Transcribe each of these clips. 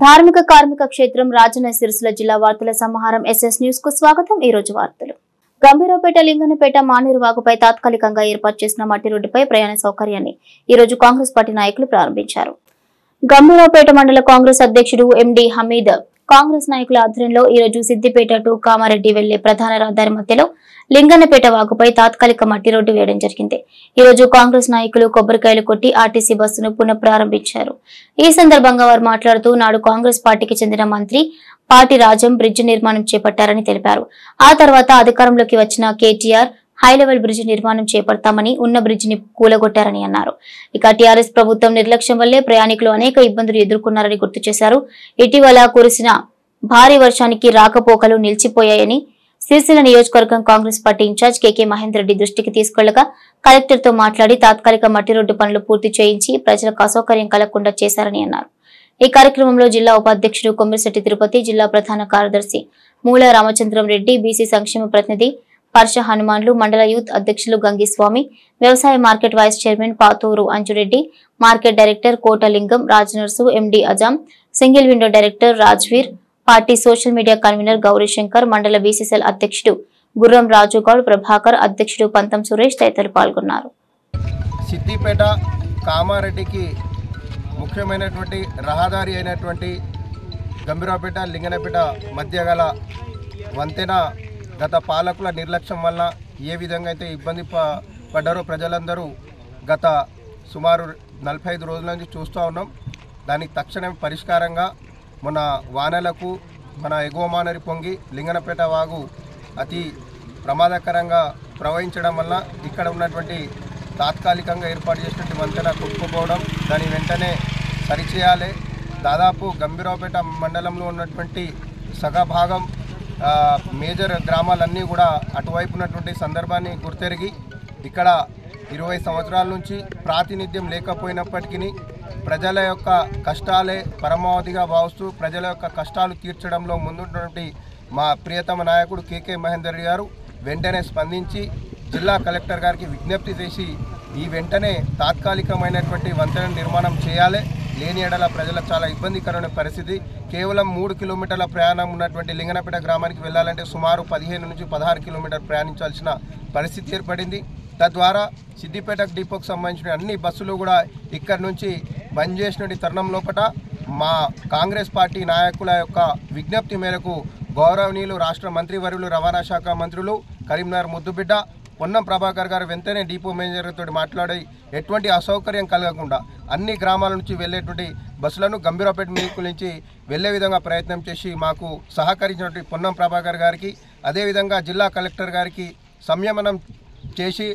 ధార్మిక కార్మిక క్షేత్రం రాజన్న సిరిసిల్ల జిల్లా వార్తల సమాహారం ఎస్ఎస్ న్యూస్ కు స్వాగతం। ఈ రోజు వార్తలు గంభీరావుపేట లింగన్నపేట మానేరు వాగుపై తాత్కాలికంగా ఏర్పాటు చేసిన మట్టి రోడ్డుపై ప్రయాణ సౌకర్యాన్ని ఈ రోజు కాంగ్రెస్ పార్టీ నాయకులు ప్రారంభించారు। గంభీరావుపేట మండల కాంగ్రెస్ అధ్యక్షుడు ఎండి హమీద్ కాంగ్రెస్ నాయకుల ఆధ్వర్యంలో ఈ రోజు సిద్దిపేట టు కామారెడ్డి వెళ్లే ప్రధాన రహదారి మధ్యలో లింగన్నపేట వాగుపై తాత్కాలిక మట్టి రోడ్డు వేయడం జరిగింది। ఈ రోజు కాంగ్రెస్ నాయకులు కొబ్బరికాయలు కొట్టి ఆర్టీసీ బస్సును పునఃప్రారంభించారు। ఈ సందర్భంగా వారు మాట్లాడుతూ నాడు కాంగ్రెస్ పార్టీకి చెందిన మంత్రి పాటి రాజం బ్రిడ్జ్ నిర్మాణం చేపట్టారని తెలిపారు। ఆ తర్వాత అధికారంలోకి వచ్చిన కేటీఆర్ హై లెవెల్ బ్రిడ్జ్ నిర్మాణం చేపడతామని ఉన్న బ్రిడ్జ్ ని కూలగొట్టారని అన్నారు। ఇక టీఆర్ఎస్ ప్రభుత్వం నిర్లక్ష్యం వల్లే ప్రయాణికులు అనేక ఇబ్బందులు ఎదుర్కొన్నారని గుర్తు చేశారు। ఇటీవల కురిసిన భారీ వర్షానికి రాకపోకలు నిలిచిపోయాయని సిరిసిల్ల నియోజకవర్గం కాంగ్రెస్ పార్టీ ఇన్ఛార్జ్ కేకే మహేందర్ రెడ్డి దృష్టికి తీసుకెళ్లగా కలెక్టర్ తో మాట్లాడి తాత్కాలిక మట్టి రోడ్డు పనులు పూర్తి చేయించి ప్రజలకు అసౌకర్యం కలగకుండా చేశారని అన్నారు। ఈ కార్యక్రమంలో జిల్లా ఉపాధ్యక్షుడు కొమ్మిశెట్టి తిరుపతి, జిల్లా ప్రధాన కార్యదర్శి మూల రామచంద్రం రెడ్డి, బీసీ సంక్షేమ ప్రతినిధి పర్ష హనుమాన్లు, మండల యూత్ అధ్యక్షులు గంగిస్వామి, వ్యవసాయ market vice chairman Pathuru Anjureddy, market director Kotalingam, Rajanarsu, MD Azam, single window director Rajveer, party social media convener Gourishankar, మండల బీసీసీఎల్ అధ్యక్షుడు గుర్రం రాజుగౌడ్, ప్రభాకర్, అధ్యక్షుడు పంతం సురేష్ తదితరులు పాల్గొన్నారు। సిద్దిపేట కామారెడ్డికి ముఖ్యమైనటువంటి రహదారి అయినటువంటి గంభీరావుపేట లింగన్నపేట మధ్య గల వంతెన గత పాలకుల నిర్లక్ష్యం వల్ల ఏ విధంగా అయితే ఇబ్బంది పడ్డారో ప్రజలందరూ గత సుమారు 45 రోజుల నుంచి చూస్తూ ఉన్నాం। దానికి తక్షణం పరిష్కారంగా మన వానలకు మన ఎగువ మానరి పొంగి లింగన్నపేట వాగు అతి ప్రమాదకరంగా ప్రవహించడం వల్ల ఇక్కడ ఉన్నటువంటి తాత్కాలికంగా ఏర్పాటు చేసినటువంటి వంతెన కొట్టుకుపోవడం, దాని వెంటనే సరిచేయాలి। దాదాపు గంభీరావుపేట మండలంలో ఉన్నటువంటి సగభాగం మేజర్ గ్రామాలన్నీ కూడా అటువైపు ఉన్నటువంటి సందర్భాన్ని గుర్తెరిగి ఇక్కడ 20 సంవత్సరాల నుంచి ప్రాతినిధ్యం లేకపోయినప్పటికీ ప్రజల యొక్క కష్టాలే పరమావధిగా భావిస్తూ ప్రజల యొక్క కష్టాలు తీర్చడంలో ముందున్నటువంటి మా ప్రియతమ నాయకుడు కేకే మహేందర్ గారు వెంటనే స్పందించి జిల్లా కలెక్టర్ గారికి విజ్ఞప్తి చేసి ఈ వెంటనే తాత్కాలికమైనటువంటి వంతెన నిర్మాణం చేయాలి। లేని ఎడల ప్రజలకు చాలా ఇబ్బందికరమైన పరిస్థితి। కేవలం 3 కిలోమీటర్ల ప్రయాణం ఉన్నటువంటి లింగన్నపేట గ్రామానికి వెళ్ళాలంటే సుమారు 15 నుంచి 16 కిలోమీటర్లు ప్రయాణించాల్సిన పరిస్థితి ఏర్పడింది। తద్వారా సిద్దిపేట డిపోకు సంబంధించిన అన్ని బస్సులు కూడా ఇక్కడ నుంచి బంద్ చేసినటువంటి తరుణం లోపల మా కాంగ్రెస్ పార్టీ నాయకుల యొక్క విజ్ఞప్తి మేరకు గౌరవనీయులు రాష్ట్ర మంత్రివర్యులు రవాణా శాఖ మంత్రులు కరీంనగర్ ముద్దుబిడ్డ పొన్నం ప్రభాకర్ గారు వెంటనే డిపో మేనేజర్తో మాట్లాడి ఎటువంటి అసౌకర్యం కలగకుండా అన్ని గ్రామాల నుంచి వెళ్ళేటువంటి బస్సులను గంభీరావుపేట మీకుల నుంచి వెళ్లే విధంగా ప్రయత్నం చేసి మాకు సహకరించినటువంటి పొన్నం ప్రభాకర్ గారికి, అదేవిధంగా జిల్లా కలెక్టర్ గారికి సంయమనం చేసి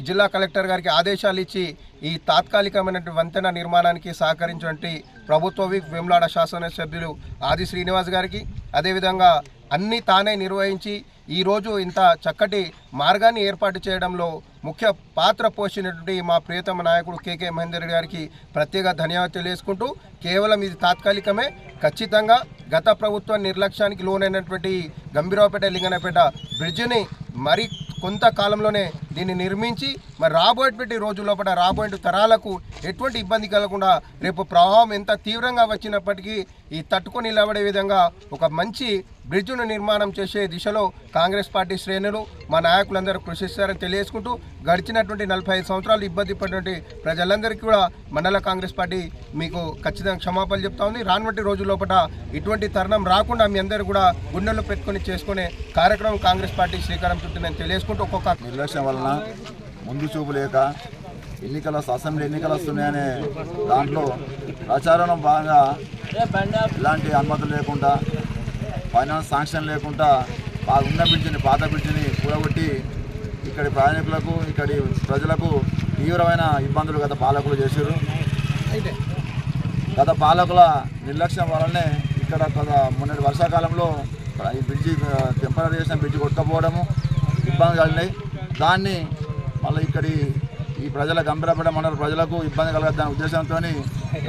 జిల్లా కలెక్టర్ గారికి ఆదేశాలు ఇచ్చి ఈ తాత్కాలికమైనటువంటి వంతెన నిర్మాణానికి సహకరించినటువంటి ప్రభుత్వ విప్ వేములాడ శాసనసభ్యులు ఆది శ్రీనివాస్ గారికి, అదేవిధంగా అన్నీ తానే నిర్వహించి ఈరోజు ఇంత చక్కటి మార్గాన్ని ఏర్పాటు చేయడంలో ముఖ్య పాత్ర పోషించినటువంటి మా ప్రియతమ నాయకుడు కేకే మహేందర్ రెడ్డి గారికి ప్రత్యేక ధన్యవాదాలు తెలియజేసుకుంటూ, కేవలం ఇది తాత్కాలికమే, ఖచ్చితంగా గత ప్రభుత్వ నిర్లక్ష్యానికి లోనైనటువంటి గంభీరావుపేట లింగన్నపేట బ్రిడ్జిని మరి కొంతకాలంలోనే దీన్ని నిర్మించి మరి రాబోయేటువంటి రోజు లోపల రాబోయే తరాలకు ఎటువంటి ఇబ్బంది కలగకుండా రేపు ప్రవాహం ఎంత తీవ్రంగా వచ్చినప్పటికీ ఈ తట్టుకొని నిలబడే విధంగా ఒక మంచి బ్రిడ్జ్ను నిర్మాణం చేసే దిశలో కాంగ్రెస్ పార్టీ శ్రేణులు మా నాయకులందరూ కృషిస్తారని తెలియజేసుకుంటూ గడిచినటువంటి 45 సంవత్సరాలు ఇబ్బంది పడినటువంటి ప్రజలందరికీ కూడా మండల కాంగ్రెస్ పార్టీ మీకు ఖచ్చితంగా క్షమాపణలు చెప్తా ఉంది। రానువంటి రోజు లోపల ఇటువంటి తరుణం రాకుండా మీ అందరూ కూడా గుండెల్లో పెట్టుకొని చేసుకునే కార్యక్రమం కాంగ్రెస్ పార్టీ శ్రీకారం చుట్టిందని తెలియజేసుకుంటూ ఒక్కొక్క నిర్లక్ష్యం వలన ముందు చూపు లేక అసెంబ్లీ ఎన్నికలు వస్తున్నాయనే దాంట్లో ప్రచారంలో భాగంగా ఇలాంటి అనుమతులు లేకుండా ఫైనాన్స్ శాంక్షన్ లేకుండా ఉన్న బ్రిడ్జిని పాత బ్రిడ్జిని కూడగొట్టి ఇక్కడి ప్రయాణికులకు ఇక్కడి ప్రజలకు తీవ్రమైన ఇబ్బందులు గత పాలకులు చేశారు। గత పాలకుల నిర్లక్ష్యం వలనే ఇక్కడ మొన్నటి వర్షాకాలంలో ఈ బ్రిడ్జి టెంపరీ చేసిన బ్రిడ్జి కొట్టుకపోవడము ఇబ్బంది కలిగినాయి। దాన్ని మళ్ళీ ఈ ప్రజల గంభీరావుపేట మండల ప్రజలకు ఇబ్బంది కలగద్దనే ఉద్దేశంతో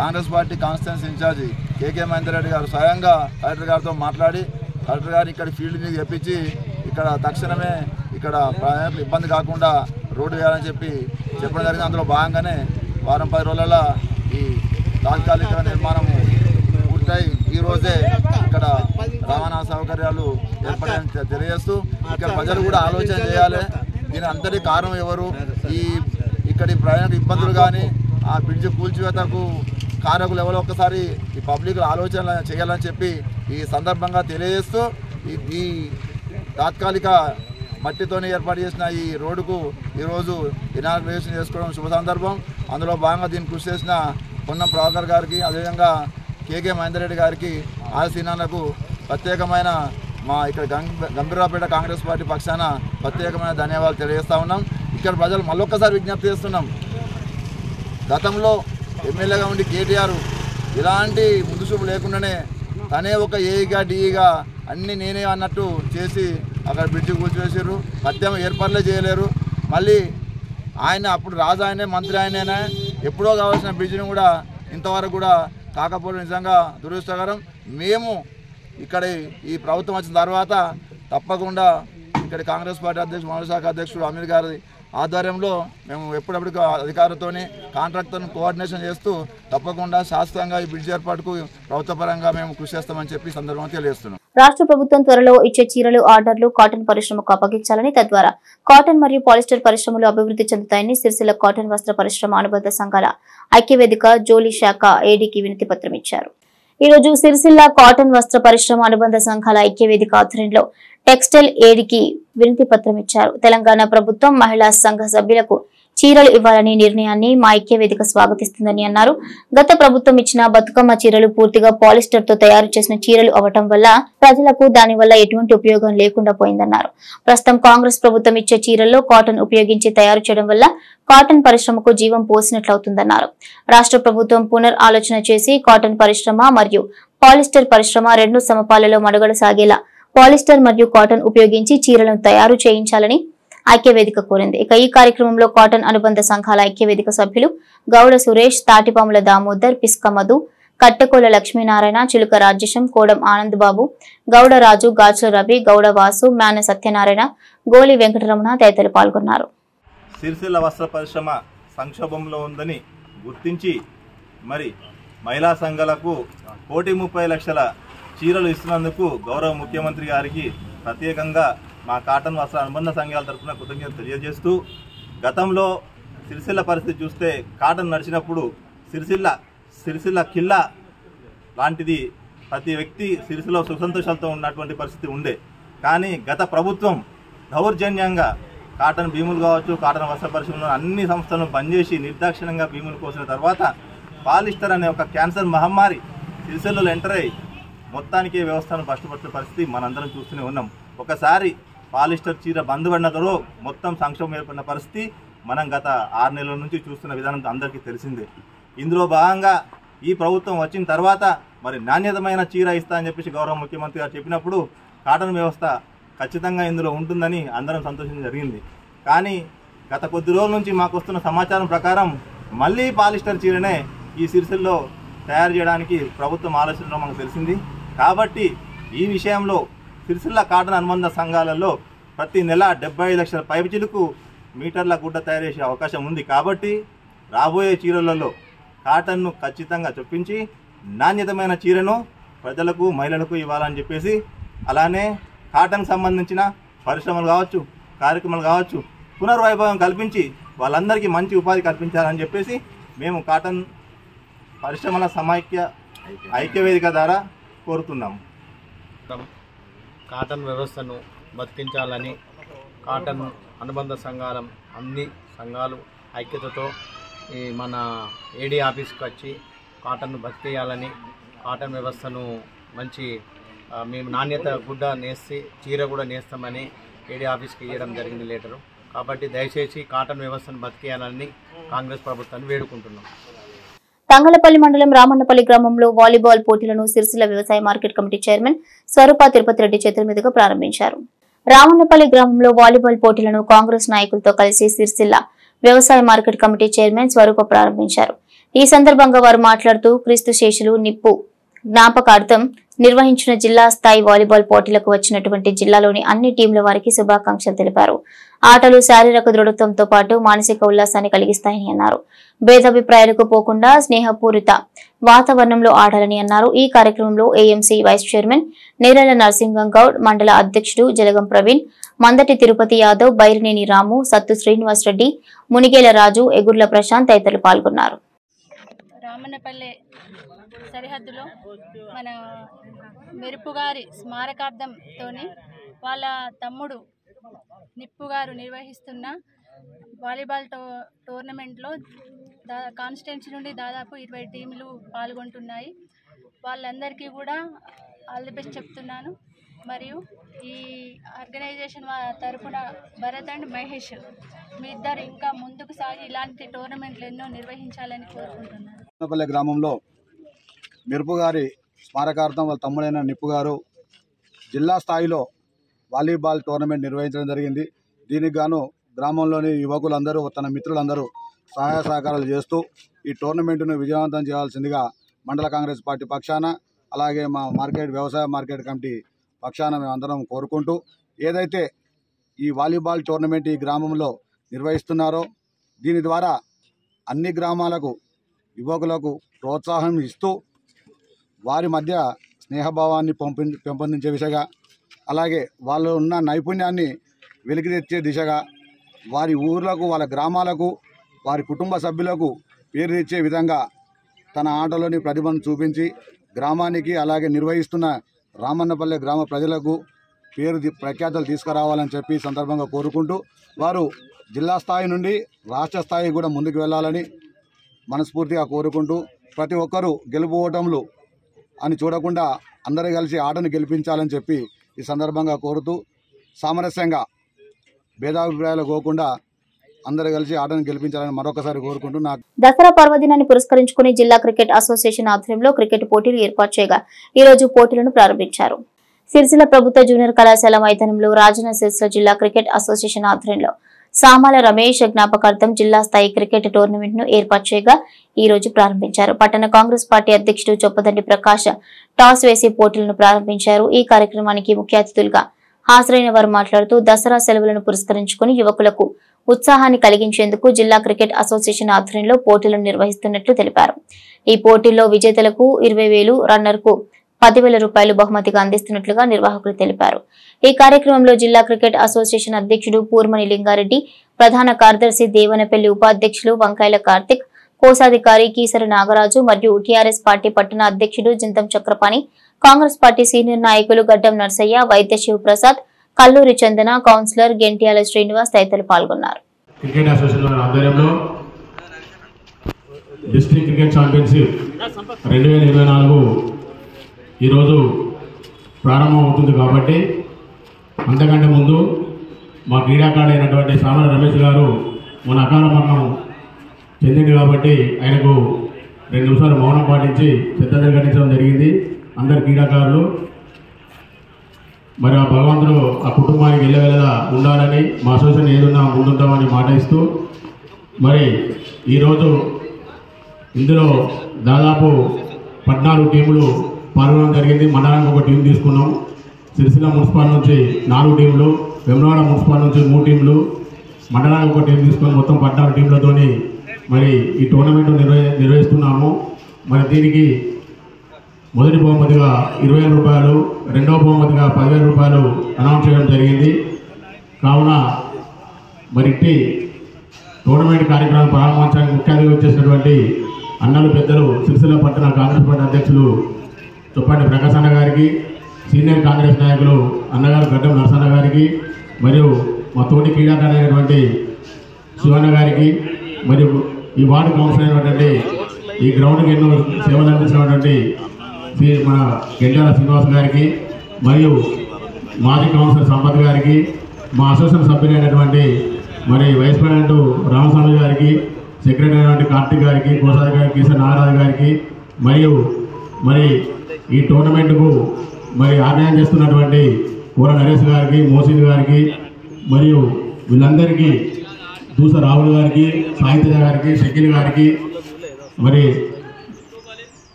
కాంగ్రెస్ పార్టీ కాన్స్టిట్యున్సీ ఇన్ఛార్జి కేకే మహేందర్ రెడ్డి గారు స్వయంగా కలెక్టర్ గారితో మాట్లాడి కలెక్టర్ గారు ఇక్కడ ఫీల్డ్ మీద తెప్పించి ఇక్కడ తక్షణమే ఇక్కడ ప్రయాణికులు ఇబ్బంది కాకుండా రోడ్డు వేయాలని చెప్పడం జరిగింది। అందులో భాగంగానే వారం 10 రోజులలో ఈ తాత్కాలిక నిర్మాణం పూర్తి పూర్తయి ఈరోజే ఇక్కడ రవాణా సౌకర్యాలు ఏర్పడాయని తెలియజేస్తూ ఇక్కడ ప్రజలు కూడా ఆలోచన చేయాలి. దీని అంతటి కారణం ఎవరు, ఇక్కడి ప్రయాణ ఇబ్బందులు కానీ ఆ బ్రిడ్జ్ కూల్చివేతకు కారకులు ఎవరో ఒక్కసారి ఈ పబ్లిక్ ఆలోచన చేయాలని చెప్పి ఈ సందర్భంగా తెలియజేస్తూ ఈ తాత్కాలిక మట్టితోనే ఏర్పాటు చేసిన ఈ రోడ్డుకు ఈరోజు ఇనాగ్రేషన్ చేసుకోవడం శుభ సందర్భం. అందులో భాగంగా దీన్ని కృషి చేసిన పొన్నం ప్రభాకర్ గారికి, అదేవిధంగా కేకే మహేందర్ రెడ్డి గారికి, ఆర్సీనాలకు ప్రత్యేకమైన మా ఇక్కడ గంభీరావుపేట కాంగ్రెస్ పార్టీ పక్షాన ప్రత్యేకమైన ధన్యవాదాలు తెలియజేస్తూ ఉన్నాం. ఇక్కడ ప్రజలు మళ్ళొక్కసారి విజ్ఞప్తి చేస్తున్నాం, గతంలో ఎమ్మెల్యేగా ఉండి కేటీఆర్ ఇలాంటి ముందు చూపు లేకుండానే తనే ఒక ఏఈగా డిఈగా అన్నీ నేనే అన్నట్టు చేసి అక్కడ బ్రిడ్జి కూల్చివేసారు. సత్యం ఏర్పాట్లే చేయలేరు. మళ్ళీ ఆయన అప్పుడు రాజు ఆయనే, మంత్రి ఆయనేనా, ఎప్పుడో కావాల్సిన బ్రిడ్జిని కూడా ఇంతవరకు కూడా కాకపోవడం నిజంగా దురదృష్టకరం. మేము ఇక్కడ ఈ ప్రభుత్వం వచ్చిన తర్వాత తప్పకుండా ఇక్కడ కాంగ్రెస్ పార్టీ అధ్యక్షుడు, మానవ శాఖ అధ్యక్షుడు అమీర్ గారి ఆధ్వర్యంలో మేము ఎప్పుడప్పుడు అధికారులతో కాంట్రాక్ట్తో కోఆర్డినేషన్ చేస్తూ తప్పకుండా శాశ్వతంగా ఈ బ్రిడ్జ్ ఏర్పాటుకు ప్రభుత్వ పరంగా మేము కృషి చేస్తామని చెప్పి సందర్భంగా తెలియజేస్తున్నాం. రాష్ట్ర ప్రభుత్వం త్వరలో ఇచ్చే చీరలు ఆర్డర్లు కాటన్ పరిశ్రమకు అప్పగించాలని, తద్వారా కాటన్ మరియు పాలిస్టర్ పరిశ్రమలు అభివృద్ధి చెందుతాయని సిరిసిల్ల కాటన్ వస్త్ర పరిశ్రమ అనుబంధ సంఘాల ఐక్యవేదిక జోలి శాఖ ఏడీకి వినతి పత్రం ఇచ్చారు. ఈ రోజు సిరిసిల్ల కాటన్ వస్త్ర పరిశ్రమ అనుబంధ సంఘాల ఐక్యవేదిక ఆధ్వర్యంలో టెక్స్టైల్ ఏడీకి వినతి పత్రం ఇచ్చారు. తెలంగాణ ప్రభుత్వం మహిళా సంఘ సభ్యులకు చీరలు ఇవ్వాలని నిర్ణయాన్ని మా ఐక్యవేదిక స్వాగతిస్తుందని అన్నారు. గత ప్రభుత్వం ఇచ్చిన బతుకమ్మ చీరలు పూర్తిగా పాలిస్టర్ తో తయారు చేసిన చీరలు అవటం వల్ల ప్రజలకు దానివల్ల ఎటువంటి ఉపయోగం లేకుండా పోయిందన్నారు. ప్రస్తుతం కాంగ్రెస్ ప్రభుత్వం ఇచ్చే చీరల్లో కాటన్ ఉపయోగించి తయారు చేయడం వల్ల కాటన్ పరిశ్రమకు జీవం పోసినట్లవుతుందన్నారు. రాష్ట్ర ప్రభుత్వం పునర్ ఆలోచన చేసి కాటన్ పరిశ్రమ మరియు పాలిస్టర్ పరిశ్రమ రెండు సమపాలలో మనుగడ సాగేలా పాలిస్టర్ మరియు కాటన్ ఉపయోగించి చీరలను తయారు చేయించాలని ఐక్యవేదిక కోరింది. ఇక ఈ కార్యక్రమంలో కాటన్ అనుబంధ సంఘాల ఐక్యవేదిక సభ్యులు గౌడ సురేష్, తాటిపాముల దామోదర్, పిస్క మధు, కట్టెకోల లక్ష్మీనారాయణ, చిలుక రాజేశం, కోడం ఆనంద్ బాబు, గౌడ రాజు, గాజుల రవి, గౌడ వాసు, మ్యాన సత్యనారాయణ, గోలి వెంకటరమణ తదితరులు పాల్గొన్నారు. సిరిసిల్ల వస్త్ర పరిశ్రమ సంక్షోభంలో ఉందని గుర్తించి మరి మహిళా సంఘాలకు 1.30 లక్షల చీరలు ఇస్తున్నందుకు గౌరవ ముఖ్యమంత్రి గారికి ప్రత్యేకంగా మా కాటన్ వస్త్ర అనుబంధ సంఘాల తరఫున కృతజ్ఞతలు తెలియజేస్తూ, గతంలో సిరిసిల్ల పరిస్థితి చూస్తే కాటన్ నడిచినప్పుడు సిరిసిల్ల కిల్లా లాంటిది ప్రతి వ్యక్తి సిరిసిల్ల సుసంతోషాలతో ఉన్నటువంటి పరిస్థితి ఉండే. కానీ గత ప్రభుత్వం దౌర్జన్యంగా కాటన్ భీములు కావచ్చు, కాటన్ వస్త్ర పరిశ్రమలో అన్ని సంస్థలను బంద్ చేసి నిర్దాక్షిణ్యంగా భీములు కోసిన తర్వాత పాలిస్టర్ అనే ఒక క్యాన్సర్ మహమ్మారి సిరిసిల్లలో ఎంటర్ అయ్యి మొత్తానికి వ్యవస్థను కష్టపడుతున్న పరిస్థితి మనందరం చూస్తూనే ఉన్నాం. ఒకసారి పాలిస్టర్ చీర బంద్ పడినదో మొత్తం సంక్షోభం ఏర్పడిన పరిస్థితి మనం గత 6 నెలల నుంచి చూస్తున్న విధానం అందరికీ తెలిసిందే. ఇందులో భాగంగా ఈ ప్రభుత్వం వచ్చిన తర్వాత మరి నాణ్యతమైన చీర ఇస్తా అని చెప్పేసి గౌరవ ముఖ్యమంత్రి గారు చెప్పినప్పుడు కాటన్ వ్యవస్థ ఖచ్చితంగా ఇందులో ఉంటుందని అందరం సంతోషించడం జరిగింది. కానీ గత కొద్ది రోజుల నుంచి మాకు వస్తున్న సమాచారం ప్రకారం మళ్ళీ పాలిస్టర్ చీరనే ఈ సిరిసిల్లో తయారు చేయడానికి ప్రభుత్వం ఆలోచించడం మనకు తెలిసింది. కాబట్టి ఈ విషయంలో సిరిసిల్ల కాటన్ అనుబంధ సంఘాలలో ప్రతి నెల 75 లక్షల పైచిలకు మీటర్ల గుడ్డ తయారు చేసే అవకాశం ఉంది. కాబట్టి రాబోయే చీరలలో కాటన్ను ఖచ్చితంగా చొప్పించి నాణ్యతమైన చీరను ప్రజలకు, మహిళలకు ఇవ్వాలని చెప్పేసి, అలానే కాటన్కు సంబంధించిన పరిశ్రమలు కావచ్చు, కార్యక్రమాలు కావచ్చు పునర్వైభవం కల్పించి వాళ్ళందరికీ మంచి ఉపాధి కల్పించాలని చెప్పేసి మేము కాటన్ పరిశ్రమల సమైక్య ఐక్యవేదిక ద్వారా కోరుతున్నాము. కాటన్ వ్యవస్థను బతికించాలని కాటన్ అనుబంధ సంఘాల అన్ని సంఘాలు ఐక్యతతో ఈ మన ఏడీ ఆఫీస్కి వచ్చి కాటన్ను బతికేయాలని, కాటన్ వ్యవస్థను మంచి మేము నాణ్యత గుడ్డ నేసి చీర కూడా నేస్తామని ఏడీ ఆఫీస్కి ఇవ్వడం జరిగింది లెటరు. కాబట్టి దయచేసి కాటన్ వ్యవస్థను బతికేయాలని కాంగ్రెస్ ప్రభుత్వాన్ని వేడుకుంటున్నాం. తంగలపల్లి మండలం రామన్నపల్లి గ్రామంలో వాలీబాల్ పోటీలను సిరిసిల్ల వ్యవసాయ మార్కెట్ కమిటీ చైర్మన్ స్వరూప తిరుపతి రెడ్డి చేతుల మీదుగా ప్రారంభించారు. రామన్నపల్లి గ్రామంలో వాలీబాల్ పోటీలను కాంగ్రెస్ నాయకులతో కలిసి సిరిసిల్ల వ్యవసాయ మార్కెట్ కమిటీ చైర్మన్ స్వరూప ప్రారంభించారు. ఈ సందర్భంగా వారు మాట్లాడుతూ క్రీస్తు శేషులు నిప్పు జ్ఞాపకార్థం నిర్వహించిన జిల్లా స్థాయి వాలీబాల్ పోటీలకు వచ్చినటువంటి జిల్లాలోని అన్ని టీంల వారికి శుభాకాంక్షలు తెలిపారు. ఆటలు శారీరక దృఢత్వంతో పాటు మానసిక ఉల్లాసాన్ని కలిగిస్తాయని అన్నారు. భేదాభిప్రాయాలకు పోకుండా స్నేహపూరిత వాతావరణంలో ఆడాలని అన్నారు. ఈ కార్యక్రమంలో AMC vice chairman Nerala Narasimham Goud, మండల అధ్యక్షుడు జలగం ప్రవీణ్, మందటి తిరుపతి యాదవ్, బైరినేని రాము, సత్తు శ్రీనివాస్ రెడ్డి, మునిగేల రాజు, ఎగుర్ల ప్రశాంత్ తదితరులు పాల్గొన్నారు. రామన్నపల్లె సరిహద్దులో మన మెరుపుగారి స్మారకార్థంతో వాళ్ళ తమ్ముడు నిప్పుగారు నిర్వహిస్తున్న వాలీబాల్ టోర్నమెంట్లో కాన్స్టిట్యున్సీ నుండి దాదాపు 20 టీంలు పాల్గొంటున్నాయి. వాళ్ళందరికీ కూడా ఆల్ ది బెస్ట్ చెప్తున్నాను. మరియు ఈ ఆర్గనైజేషన్ తరఫున భరత్ అండ్ మహేష్ మీ ఇద్దరు ఇంకా ముందుకు సాగి ఇలాంటి టోర్నమెంట్లు ఎన్నో నిర్వహించాలని కోరుకుంటున్నాను. రామన్నపల్లె గ్రామంలో మెరుపుగారి స్మారకార్థం వాళ్ళ తమ్ముడైన నిప్పుగారు జిల్లా స్థాయిలో వాలీబాల్ టోర్నమెంట్ నిర్వహించడం జరిగింది. దీనికి గాను గ్రామంలోని యువకులందరూ తన మిత్రులందరూ సహాయ సహకారాలు చేస్తూ ఈ టోర్నమెంట్ను విజయవంతం చేయాల్సిందిగా మండల కాంగ్రెస్ పార్టీ పక్షాన, అలాగే మా వ్యవసాయ మార్కెట్ కమిటీ పక్షాన మేమందరం కోరుకుంటూ, ఏదైతే ఈ వాలీబాల్ టోర్నమెంట్ ఈ గ్రామంలో నిర్వహిస్తున్నారో దీని ద్వారా అన్ని గ్రామాలకు యువకులకు ప్రోత్సాహం ఇస్తూ వారి మధ్య స్నేహభావాన్ని పెంపొందించే దిశగా, అలాగే వాళ్ళు ఉన్న నైపుణ్యాన్ని వెలికి తెచ్చే దిశగా, వారి ఊర్లకు, వాళ్ళ గ్రామాలకు, వారి కుటుంబ సభ్యులకు పేరు తెచ్చే విధంగా తన ఆటలోని ప్రతిభను చూపించి గ్రామానికి, అలాగే నిర్వహిస్తున్న రామన్నపల్లె గ్రామ ప్రజలకు ప్రఖ్యాతలు తీసుకురావాలని చెప్పి సందర్భంగా కోరుకుంటూ, వారు జిల్లా స్థాయి నుండి రాష్ట్ర స్థాయి కూడా ముందుకు వెళ్ళాలని మనస్ఫూర్తిగా కోరుకుంటూ, ప్రతి ఒక్కరూ గెలుపు ఓటములు అని చూడకుండా అందరూ కలిసి ఆటను గెలిపించాలని చెప్పి ఈ సందర్భంగా కోరుతూ, సామరస్యంగా భేదాభిప్రాయాలు పోకుండా అందరూ కలిసి ఆటను గెలిపించాలని మరొకసారి కోరుకుంటూ దసరా పర్వదినాన్ని పురస్కరించుకుని జిల్లా క్రికెట్ అసోసియేషన్ ఆధ్వర్యంలో క్రికెట్ పోటీలు ఏర్పాటు చేయగా ఈ రోజు పోటీలను ప్రారంభించారు. సిరిసిల్ల ప్రభుత్వ జూనియర్ కళాశాల మైదానంలో రాజన్న సిరిసిల్ల జిల్లా క్రికెట్ అసోసియేషన్ ఆధ్వర్యంలో సామాల రమేష్ జ్ఞాపకార్థం జిల్లా స్థాయి క్రికెట్ టోర్నమెంట్ ను ఏర్పాటు చేయగా ఈ రోజు ప్రారంభించారు. పట్టణ కాంగ్రెస్ పార్టీ అధ్యక్షుడు చొప్పదండి ప్రకాష్ టాస్ వేసి పోటీలను ప్రారంభించారు. ఈ కార్యక్రమానికి ముఖ్య అతిథులుగా హాజరైన వారు మాట్లాడుతూ దసరా సెలవులను పురస్కరించుకుని యువకులకు ఉత్సాహాన్ని కలిగించేందుకు జిల్లా క్రికెట్ అసోసియేషన్ ఆధ్వర్యంలో పోటీలను నిర్వహిస్తున్నట్లు తెలిపారు. ఈ పోటీల్లో విజేతలకు 20,000, రన్నర్కు 10,000 రూపాయలు బహుమతిగా అందిస్తున్నట్లుగా నిర్వాహకులు తెలిపారు. ఈ కార్యక్రమంలో జిల్లా క్రికెట్ అసోసియేషన్ అధ్యక్షుడు పూర్మని లింగారెడ్డి, ప్రధాన కార్యదర్శి దేవనపల్లి ఉపాధ్యక్షులు వంకాయల కార్తిక్, కోశాధికారి కీసర నాగరాజు మరియు టీఆర్ఎస్ పార్టీ పట్టణ అధ్యక్షుడు జింతం చక్రపాణి, కాంగ్రెస్ పార్టీ సీనియర్ నాయకులు గడ్డం నర్సయ్య, వైద్య శివప్రసాద్, కల్లూరి చందన, కౌన్సిలర్ గెంట్యాల శ్రీనివాస్ తదితరులు పాల్గొన్నారు. క్రికెట్ అసోసియేషన్ ఆధ్వర్యంలో డిస్ట్రిక్ట్ క్రికెట్ ఛాంపియన్షిప్ 2024 ఈరోజు ప్రారంభం అవుతుంది. కాబట్టి అంతకంటే ముందు మా క్రీడాకారుడు అయినటువంటి సామాల రమేష్ గారు మన అకాల మరణం చెందింది కాబట్టి ఆయనకు 2 నిమిషాలు మౌనం పాటించి శ్రద్ధాంజలి ఘటించడం జరిగింది. అందరు క్రీడాకారులు మరి ఆ భగవంతుడు ఆ కుటుంబానికి వెళ్ళవేళలా ఉండాలని, మా అసోసియేషన్ ఏదున్నా ముందుంటామని మాట ఇస్తూ మరి ఈరోజు ఇందులో దాదాపు 14 టీములు పాల్గొనడం జరిగింది. మండలానికి ఒక టీం తీసుకున్నాం. సిరిసిల్ల మున్సిపల్ నుంచి 4 టీంలు, వేములవాడ మున్సిపల్ నుంచి 3 టీంలు, మండలానికి ఒక టీం తీసుకొని మొత్తం 14 టీంలతోని మరి ఈ టోర్నమెంట్ నిర్వహిస్తున్నాము. మరి దీనికి మొదటి బహుమతిగా 20,000 రూపాయలు, రెండవ బహుమతిగా 10,000 రూపాయలు అనౌన్స్ చేయడం జరిగింది. కావున మరి టోర్నమెంట్ కార్యక్రమం ప్రారంభించడానికి ముఖ్య అతిథిగా వచ్చేసినటువంటి అన్నలు పెద్దలు సిరిసిల్ల పట్టణ కాంగ్రెస్ పార్టీ అధ్యక్షులు చొప్పండి ప్రకాశ్ అన్న గారికి, సీనియర్ కాంగ్రెస్ నాయకులు అన్నగారు గడ్డం నరసన్న గారికి, మరియు మా తోటి క్రీడాకారులు అయినటువంటి శివన్న గారికి, మరియు ఈ వార్డు కౌన్సిలర్ అయినటువంటి ఈ గ్రౌండ్కి ఎన్నో సేవలు అందించినటువంటి మన గెంట్యాల శ్రీనివాస్ గారికి, మరియు మాజీ కౌన్సిలర్ సంపత్ గారికి, మా అసోసియేషన్ సభ్యులైనటువంటి మరి వైస్ ప్రెసిడెంట్ రామస్వామి గారికి, సెక్రటరీ అయినటువంటి కార్తిక్ గారికి, కోశాధికారి కీసర్ నాగరాజు గారికి, మరియు మరి ఈ టోర్నమెంట్కు మరి ఆర్గనైజ్ చేస్తున్నటువంటి కూర నరేష్ గారికి, మోసిన్ గారికి, మరియు వీళ్ళందరికీ దూస రాహుల్ గారికి, సాహిత్య గారికి, షకీల్ గారికి, మరి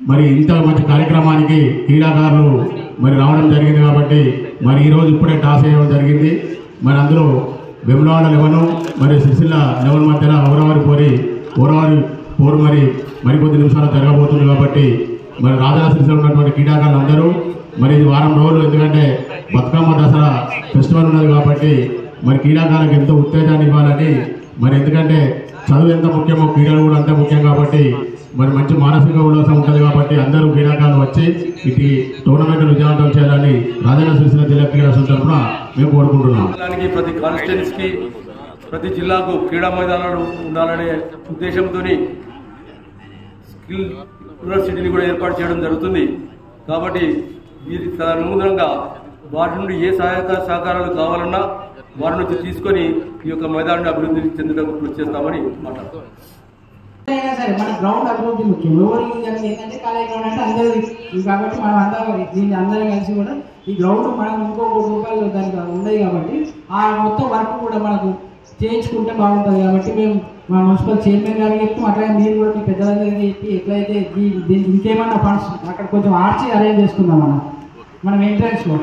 మరి ఇంత మంచి కార్యక్రమానికి క్రీడాకారులు మరి రావడం జరిగింది కాబట్టి మరి ఈరోజు ఇప్పుడే టాస్ వేయడం జరిగింది. మరి అందులో వెములవాడ 11 మరి సిరిసిల్ల 11 మధ్యన ఓరవారి పోరు మరి మరికొద్ది నిమిషాలు జరగబోతుంది కాబట్టి మరి రాజన్న సిరిసిల్ల ఉన్నటువంటి క్రీడాకారులు అందరూ మరి ఇది వారం రోజులు, ఎందుకంటే బతుకమ్మ దసరా ఫెస్టివల్ ఉన్నది కాబట్టి మరి క్రీడాకారులకు ఎంతో ఉత్తేజాన్ని ఇవ్వాలని, మరి ఎందుకంటే చదువు ఎంత ముఖ్యమో క్రీడలు కూడా అంతే ముఖ్యం కాబట్టి మరి మంచి మానసిక ఉల్లాసం ఉంటుంది కాబట్టి అందరూ క్రీడాకారులు వచ్చి ఇది టోర్నమెంట్ విజయవంతం చేయాలని రాజన్న సిరిసిల్ల జిల్లా క్రీడా సంస్థ తరఫున మేము కోరుకుంటున్నాం. ప్రతి కాన్స్టిట్యున్సీకి ప్రతి జిల్లాకు క్రీడా మైదానాలు ఉండాలనే ఉద్దేశంతో స్కిల్ యూనివర్సిటీని కూడా ఏర్పాటు చేయడం జరుగుతుంది. కాబట్టి వీరి అనుగుణంగా వారి నుండి ఏ సహకారాలు కావాలన్నా వారి నుంచి తీసుకొని ఈ యొక్క మైదానాన్ని అభివృద్ధి చెందడానికి కృషి చేస్తామని మాట్లాడుతున్నాం. సరే మన గ్రౌండ్ అభివృద్ధి ముఖ్యం. ఏంటంటే కాలేజ్ గ్రౌండ్ అంటే అందరిది కాబట్టి మనం దీన్ని అందరం కలిసి కూడా ఈ గ్రౌండ్ మనం ఇంకో ₹1 దానికి ఉండదు కాబట్టి ఆ మొత్తం వర్క్ కూడా మనకు చేయించుకుంటే బాగుంటుంది. కాబట్టి మేము మా మున్సిపల్ చైర్మన్ గారికి చెప్తాం, అట్లాగే మీరు కూడా మీ పెద్దలందరికీ చెప్పి ఎట్లయితే దీనికి ఇంకేమన్నా ఫండ్స్ అక్కడ కొంచెం ఆర్చి అరేంజ్ చేసుకుందాం. మనం ఎంట్రన్స్లో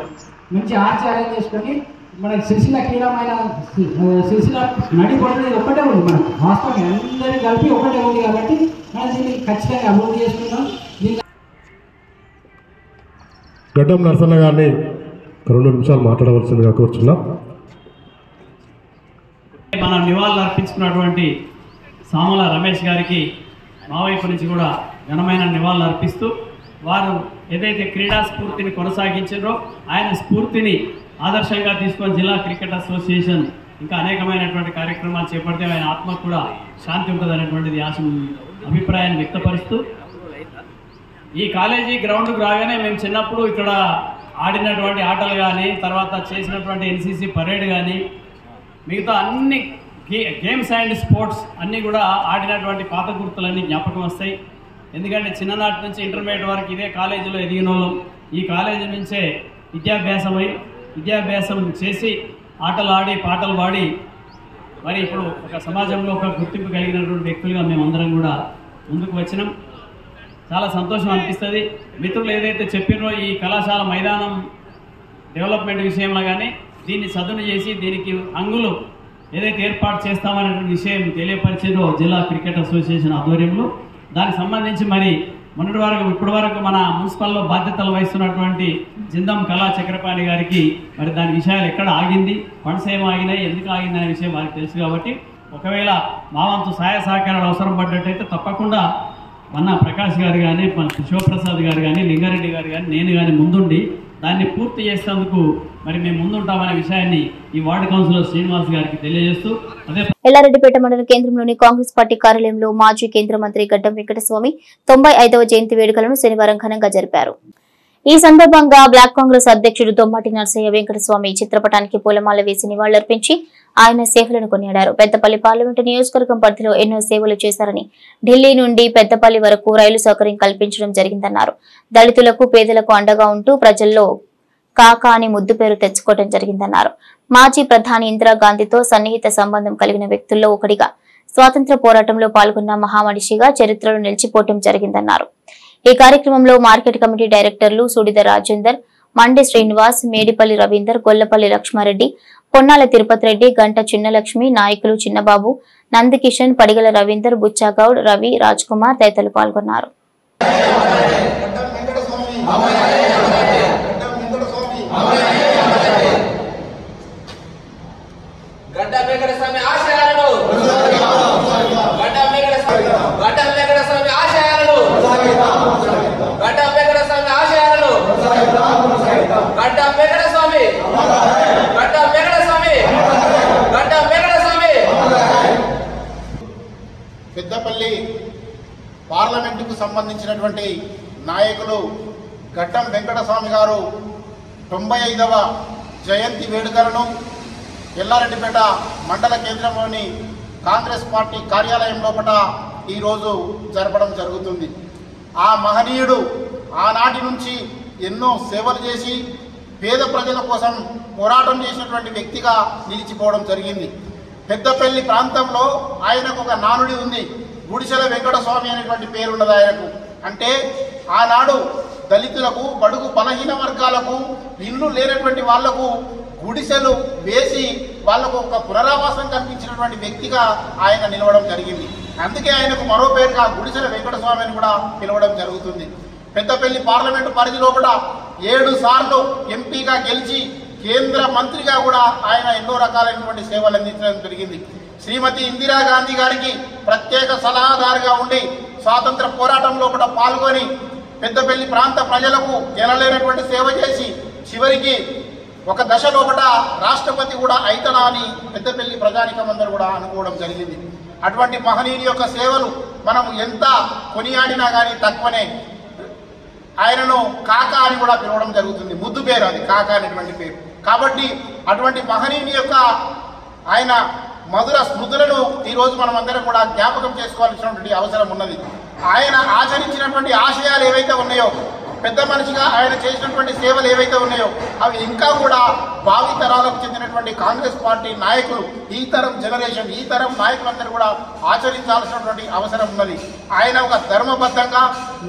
మంచి ఆర్చి అరేంజ్ చేసుకొని మనకి సిరిసిల్ల క్రీడమైన సిరిసిల్ల నడిపడుతుంది ఒక్కటే ఉంది. మనకు వాస్తవం అందరినీ కలిపి ఒకటే ఉంది కాబట్టి మనం దీన్ని ఖచ్చితంగా అభివృద్ధి చేసుకుందాం. గడ్డం నరసన్న గారిని 2 నిమిషాలు మాట్లాడవలసిందిగా కోరుచున్నాం. మన నివాళులు అర్పించుకున్నటువంటి సామల రమేష్ గారికి మా వైపు నుంచి కూడా ఘనమైన నివాళులు అర్పిస్తూ వారు ఏదైతే క్రీడా స్ఫూర్తిని కొనసాగించారో ఆయన స్ఫూర్తిని ఆదర్శంగా తీసుకొని జిల్లా క్రికెట్ అసోసియేషన్ ఇంకా అనేకమైనటువంటి కార్యక్రమాలు చేపడితే ఆయన ఆత్మకు కూడా శాంతి ఉంటుంది అనేటువంటిది అభిప్రాయాన్ని వ్యక్తపరుస్తూ ఈ కాలేజీ గ్రౌండ్కి రాగానే మేము చిన్నప్పుడు ఇక్కడ ఆడినటువంటి ఆటలు కానీ తర్వాత చేసినటువంటి ఎన్సీసీ పరేడ్ కానీ మిగతా అన్ని గేమ్స్ అండ్ స్పోర్ట్స్ అన్నీ కూడా ఆడినటువంటి పాత గుర్తులన్నీ జ్ఞాపకం వస్తాయి. ఎందుకంటే చిన్ననాటి నుంచి ఇంటర్మీడియట్ వరకు ఇదే కాలేజీలో ఎదిగిన వాళ్ళం. ఈ కాలేజీ నుంచే విద్యాభ్యాసం చేసి ఆటలు ఆడి పాటలు పాడి మరి ఇప్పుడు ఒక సమాజంలో ఒక గుర్తింపు కలిగినటువంటి వ్యక్తులుగా మేమందరం కూడా ముందుకు వచ్చినాం. చాలా సంతోషం అనిపిస్తుంది. మిత్రులు ఏదైతే చెప్పినో ఈ కళాశాల మైదానం డెవలప్మెంట్ విషయంలో కానీ దీన్ని సదును చేసి దీనికి అంగులు ఏదైతే ఏర్పాటు చేస్తామనేటువంటి విషయం తెలియపరిచిందో జిల్లా క్రికెట్ అసోసియేషన్ ఆధ్వర్యంలో దానికి సంబంధించి మరి మొన్నటి వరకు ఇప్పటి వరకు మన మున్సిపల్లో బాధ్యతలు వహిస్తున్నటువంటి జిందం కళా చక్రపాణి గారికి మరి దాని విషయాలు ఎక్కడ ఆగింది, ఫండ్స్ ఏం ఆగినాయి, ఎందుకు ఆగింది అనే విషయం వారికి తెలుసు. కాబట్టి ఒకవేళ మా వంతు సహాయ సహకారాలు అవసరం పడ్డట్టయితే తప్పకుండా మన ప్రకాష్ గారు కానీ మన శివప్రసాద్ గారు కానీ లింగారెడ్డి గారు కానీ నేను కానీ ముందుండి దాన్ని పూర్తి చేసేందుకు మరి మేము ముందుంటామనే విషయాన్ని ఈ వార్డు కౌన్సిలర్ శ్రీనివాస్ గారికి తెలియజేస్తూ అదే ఎల్లారెడ్డిపేట మండల కేంద్రంలోని కాంగ్రెస్ పార్టీ కార్యాలయంలో మాజీ కేంద్ర మంత్రి గడ్డం వెంకటస్వామి 95వ జయంతి వేడుకలను శనివారం ఘనంగా జరిపారు. ఈ సందర్భంగా బ్లాక్ కాంగ్రెస్ అధ్యక్షుడు దొమ్మాటి నరసయ్య వెంకటస్వామి చిత్రపటానికి పూలమాల వేసి నివాళులర్పించి ఆయన సేవలను కొనియాడారు. పెద్దపల్లి పార్లమెంటు నియోజకవర్గం పరిధిలో ఎన్నో సేవలు చేశారని, ఢిల్లీ నుండి పెద్దపల్లి వరకు రైలు సౌకర్యం కల్పించడం జరిగిందన్నారు. దళితులకు పేదలకు అండగా ఉంటూ ప్రజల్లో కాకా అని ముద్దు పేరు తెచ్చుకోవడం జరిగిందన్నారు. మాజీ ప్రధాని ఇందిరాగాంధీతో సన్నిహిత సంబంధం కలిగిన వ్యక్తుల్లో ఒకటిగా స్వాతంత్ర పోరాటంలో పాల్గొన్న మహామనిషిగా చరిత్రలో నిలిచిపోవడం జరిగిందన్నారు. ఈ కార్యక్రమంలో మార్కెట్ కమిటీ డైరెక్టర్లు సుడిద రాజేందర్, మండి శ్రీనివాస్, మేడిపల్లి రవీందర్, గొల్లపల్లి లక్ష్మారెడ్డి, పొన్నాల తిరుపతి రెడ్డి, గంట చిన్నలక్ష్మి, నాయకులు చిన్నబాబు, నందకిషన్, పడిగల రవీందర్, బుచ్చాగౌడ్, రవి, రాజ్ కుమార్ తదితరులు పాల్గొన్నారు. పెద్దపల్లి పార్లమెంటుకు సంబంధించినటువంటి నాయకులు గడ్డం వెంకటస్వామి గారు 95వ జయంతి వేడుకలను ఎల్లారెడ్డిపేట మండల కేంద్రంలోని కాంగ్రెస్ పార్టీ కార్యాలయం లోపల ఈరోజు జరపడం జరుగుతుంది. ఆ మహనీయుడు ఆనాటి నుంచి ఎన్నో సేవలు చేసి పేద ప్రజల కోసం పోరాటం చేసినటువంటి వ్యక్తిగా నిలిచిపోవడం జరిగింది. పెద్దపల్లి ప్రాంతంలో ఆయనకు ఒక నానుడి ఉంది. గుడిసెల వెంకటస్వామి అనేటువంటి పేరున్నది ఆయనకు. అంటే ఆనాడు దళితులకు, బడుగు బలహీన వర్గాలకు, ఇల్లు లేనటువంటి వాళ్లకు గుడిసెలు వేసి వాళ్లకు ఒక పునరావాసం కల్పించినటువంటి వ్యక్తిగా ఆయన నిలవడం జరిగింది. అందుకే ఆయనకు మరో పేరుగా గుడిసెల వెంకటస్వామి అని కూడా పిలవడం జరుగుతుంది. పెద్దపల్లి పార్లమెంటు పరిధిలో కూడా 7 సార్లు ఎంపీగా గెలిచి కేంద్ర మంత్రిగా కూడా ఆయన ఎన్నో రకాలైనటువంటి సేవలు అందించడం జరిగింది. శ్రీమతి ఇందిరాగాంధీ గారికి ప్రత్యేక సలహాదారుగా ఉండి స్వాతంత్ర పోరాటంలో కూడా పాల్గొని పెద్దపల్లి ప్రాంత ప్రజలకు ఎనలేనటువంటి సేవ చేసి చివరికి ఒక దశలో కూడా రాష్ట్రపతి కూడా అయితనా అని పెద్దపల్లి ప్రజానికం అందరూ కూడా అనుకోవడం జరిగింది. అటువంటి మహనీయుని యొక్క సేవలు మనం ఎంత కొనియాడినా కానీ తక్కువనే. ఆయనను కాకా అని కూడా పిలవడం జరుగుతుంది, ముద్దు పేరు అది, కాకా అనేటువంటి పేరు. కాబట్టి అటువంటి మహనీయుని యొక్క ఆయన మధుర స్మృతులను ఈరోజు మనం అందరం కూడా జ్ఞాపకం చేసుకోవాల్సినటువంటి అవసరం ఉన్నది. ఆయన ఆచరించినటువంటి ఆశయాలు ఏవైతే ఉన్నాయో, పెద్ద మనిషిగా ఆయన చేసినటువంటి సేవలు ఏవైతే ఉన్నాయో అవి ఇంకా కూడా భావి తరాలకు చెందినటువంటి కాంగ్రెస్ పార్టీ నాయకులు, ఈ తరం జనరేషన్, ఈ తరం నాయకులందరూ కూడా ఆచరించాల్సినటువంటి అవసరం ఉన్నది. ఆయన ఒక ధర్మబద్ధంగా,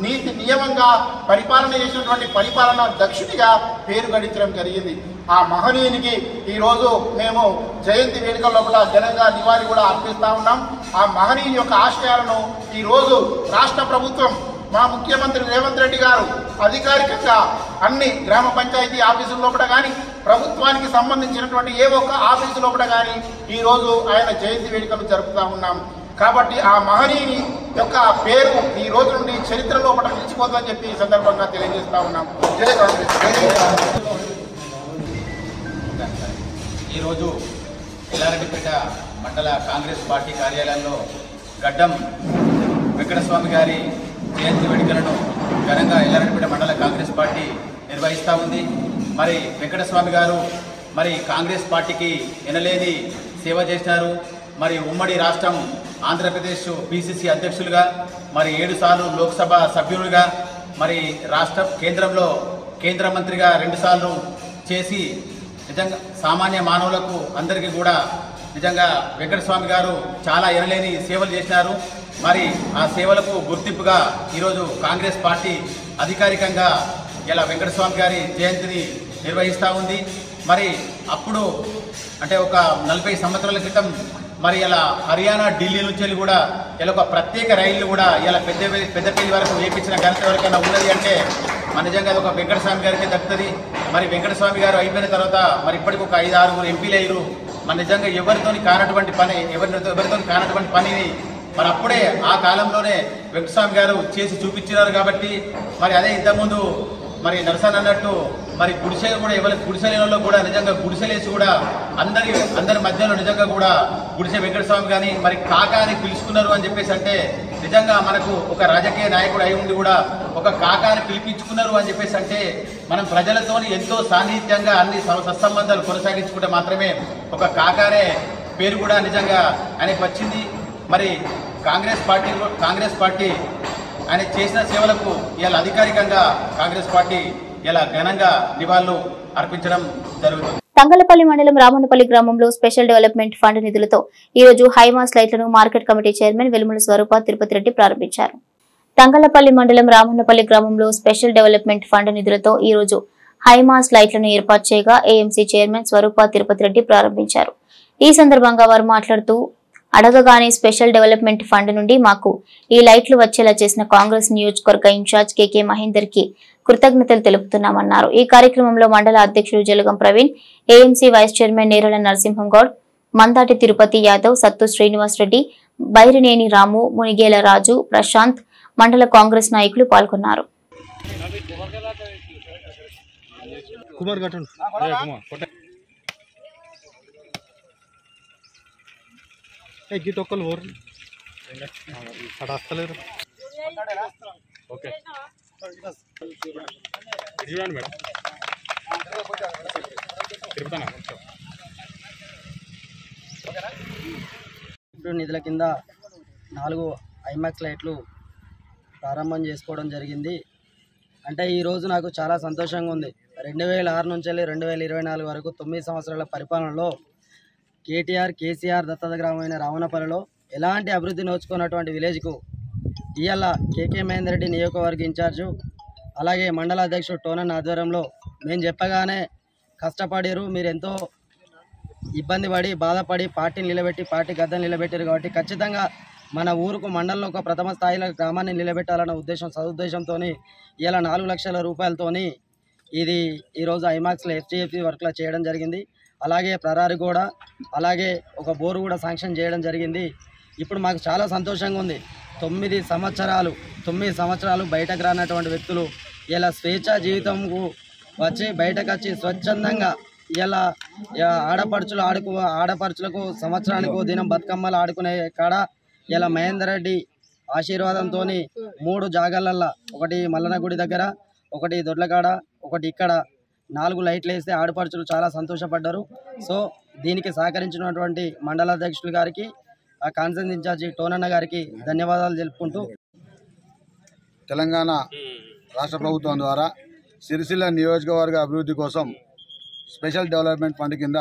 నీతి నియమంగా పరిపాలన చేసినటువంటి పరిపాలన దక్షుడిగా పేరు గడించడం జరిగింది. ఆ మహనీయునికి ఈరోజు మేము జయంతి వేడుకల్లో కూడా ఘనంగా నివాళి కూడా అర్పిస్తూ ఉన్నాం. ఆ మహనీయుని యొక్క ఆశయాలను ఈరోజు రాష్ట్ర ప్రభుత్వం, మా ముఖ్యమంత్రి రేవంత్ రెడ్డి గారు అధికారికంగా అన్ని గ్రామ పంచాయతీ ఆఫీసుల లోపల కానీ, ప్రభుత్వానికి సంబంధించినటువంటి ఏ ఒక్క ఆఫీసు లోపల కానీ ఈరోజు ఆయన జయంతి వేడుకలు జరుపుతూ ఉన్నాం. కాబట్టి ఆ మహనీయుని యొక్క పేరు ఈ రోజు నుండి చరిత్ర లోపల నిలిచిపోతుందని చెప్పి ఈ సందర్భంగా తెలియజేస్తా ఉన్నాం. జై కాంగ్రెస్. ఈరోజు ఎల్లారెడ్డిపేట మండల కాంగ్రెస్ పార్టీ కార్యాలయంలో గడ్డం వెంకటస్వామి గారి జయంతి వేడుకలను ఘనంగా ఎల్లారెడ్డిపేట మండల కాంగ్రెస్ పార్టీ నిర్వహిస్తూ ఉంది. మరి వెంకటస్వామి గారు మరి కాంగ్రెస్ పార్టీకి ఎనలేని సేవ చేశారు. మరి ఉమ్మడి రాష్ట్రం ఆంధ్రప్రదేశ్ పిసిసి అధ్యక్షులుగా, మరి 7 సార్లు లోక్సభ సభ్యులుగా, మరి రాష్ట్ర కేంద్రంలో కేంద్ర మంత్రిగా 2 సార్లు చేసి నిజంగా సామాన్య మానవులకు అందరికీ కూడా నిజంగా వెంకటస్వామి గారు చాలా ఎనలేని సేవలు చేసినారు. మరి ఆ సేవలకు గుర్తింపుగా ఈరోజు కాంగ్రెస్ పార్టీ అధికారికంగా ఇలా వెంకటస్వామి గారి జయంతిని నిర్వహిస్తూ ఉంది. మరి అప్పుడు అంటే ఒక 40 సంవత్సరాల క్రితం మరి ఇలా హర్యానా, ఢిల్లీ నుంచి వెళ్ళి కూడా ఇలా ఒక ప్రత్యేక రైళ్లు కూడా ఇలా పెద్దపల్లి వరకు వేయించిన ఘనత ఎవరికైనా ఉన్నది అంటే మన నిజంగా ఒక వెంకటస్వామి గారికి దక్కుతుంది. మరి వెంకటస్వామి గారు అయిపోయిన తర్వాత మరి ఇప్పటికి ఒక 5-6 ఎంపీలు అయ్యారు. మన నిజంగా ఎవరితోని కానటువంటి పనిని మరి అప్పుడే ఆ కాలంలోనే వెంకటస్వామి గారు చేసి చూపించినారు. కాబట్టి మరి అదే ఇంతకుముందు మరి నరసన్ అన్నట్టు మరి గుడిసెలు కూడా ఎవరికి గుడిసెలలో కూడా నిజంగా గుడిసెలేసి కూడా అందరి మధ్యలో నిజంగా కూడా గుడిసె వెంకటస్వామి కానీ మరి కాకా అని పిలుచుకున్నారు అని చెప్పేసి అంటే నిజంగా మనకు ఒక రాజకీయ నాయకుడు అయి ఉండి కూడా ఒక కాకాని పిలిపించుకున్నారు అని చెప్పేసి అంటే మనం ప్రజలతోని ఎంతో సాన్నిహిత్యంగా అన్ని సత్సంబంధాలు కొనసాగించుకుంటే మాత్రమే ఒక కాకానే పేరు కూడా నిజంగా ఆయనకు వచ్చింది. మరి కాంగ్రెస్ పార్టీ ఆయన చేసిన సేవలకు ఇలా అధికారికంగా కాంగ్రెస్ పార్టీ ఇలా ఘనంగా నివాళులు అర్పించడం జరుగుతుంది. తంగలపల్లి మండలం రామన్నపల్లి గ్రామంలో స్పెషల్ డెవలప్మెంట్ ఫండ్ నిధులతో ఈ రోజు హైమాస్ లైట్లను మార్కెట్ కమిటీ చైర్మన్ వెలుముల స్వరూప తిరుపతి రెడ్డి ప్రారంభించారు. తంగలపల్లి మండలం రామన్నపల్లి గ్రామంలో స్పెషల్ డెవలప్మెంట్ ఫండ్ నిధులతో ఈ రోజు హైమాస్ లైట్లను ఏర్పాటు చేయగా ఏఎంసీ చైర్మన్ స్వరూప తిరుపతి రెడ్డి ప్రారంభించారు. ఈ సందర్భంగా వారు మాట్లాడుతూ అడగగానే స్పెషల్ డెవలప్మెంట్ ఫండ్ నుండి మాకు ఈ లైట్లు వచ్చేలా చేసిన కాంగ్రెస్ నియోజకవర్గ ఇన్ఛార్జ్ కేకే మహేందర్ కి కృతజ్ఞతలు తెలుపుతున్నామన్నారు. ఈ కార్యక్రమంలో మండల అధ్యక్షుడు Jalagam Praveen, AMC vice chairman Nerala Narasimham Goud, Mandati Tirupati Yadav, Sattu Srinivas Reddy, బైరినేని రాము, మునిగేల రాజు, ప్రశాంత్, మండల కాంగ్రెస్ నాయకులు పాల్గొన్నారు. నిధుల కింద 4 ఐమాక్స్ లైట్లు ప్రారంభం చేసుకోవడం జరిగింది. అంటే ఈరోజు నాకు చాలా సంతోషంగా ఉంది. 2006 నుంచి 2024 వరకు 9 సంవత్సరాల పరిపాలనలో కేటీఆర్, కేసీఆర్ దత్తత గ్రామమైన రామన్నపల్లిలో ఎలాంటి అభివృద్ధి నోచుకున్నటువంటి విలేజ్కు ఇవాళ కేకే మహేందర్ రెడ్డి నియోజకవర్గ ఇన్ఛార్జు అలాగే మండల అధ్యక్షుడు టోనన్ ఆధ్వర్యంలో మేము చెప్పగానే కష్టపడారు, మీరు ఎంతో ఇబ్బంది పడి బాధపడి పార్టీని నిలబెట్టి పార్టీ గద్దెని నిలబెట్టారు కాబట్టి ఖచ్చితంగా మన ఊరుకు మండలంలో ఒక ప్రథమ స్థాయిలో గ్రామాన్ని నిలబెట్టాలన్న సదుద్దేశంతో ఇలా 4 లక్షల రూపాయలతోని ఇది ఈరోజు ఐమాక్స్లో FGFC వర్క్లో చేయడం జరిగింది. అలాగే ప్రరారి కూడా అలాగే ఒక బోరు కూడా శాంక్షన్ చేయడం జరిగింది. ఇప్పుడు మాకు చాలా సంతోషంగా ఉంది. 9 సంవత్సరాలు బయటకు రానటువంటి వ్యక్తులు ఇలా స్వేచ్ఛా జీవితంకు వచ్చి బయటకు వచ్చి స్వచ్ఛందంగా ఇలా ఆడపడుచులకు సంవత్సరానికి దినం బతుకమ్మలు ఆడుకునే కాడ ఇలా మహేందర్ రెడ్డి ఆశీర్వాదంతో 3 జాగాలల్లో, ఒకటి మల్లన గుడి దగ్గర, ఒకటి దొడ్లకాడ, ఒకటి ఇక్కడ 4 లైట్లు వేస్తే ఆడపడుచులు చాలా సంతోషపడ్డారు. సో దీనికి సహకరించినటువంటి మండల అధ్యక్షులు గారికి, ఆ కాన్సెన్స్ ఇన్ఛార్జి టోనన్న గారికి ధన్యవాదాలు తెలుపుకుంటూ, తెలంగాణ రాష్ట్ర ప్రభుత్వం ద్వారా సిరిసిల్ల నియోజకవర్గ అభివృద్ధి కోసం స్పెషల్ డెవలప్మెంట్ ఫండ్ కింద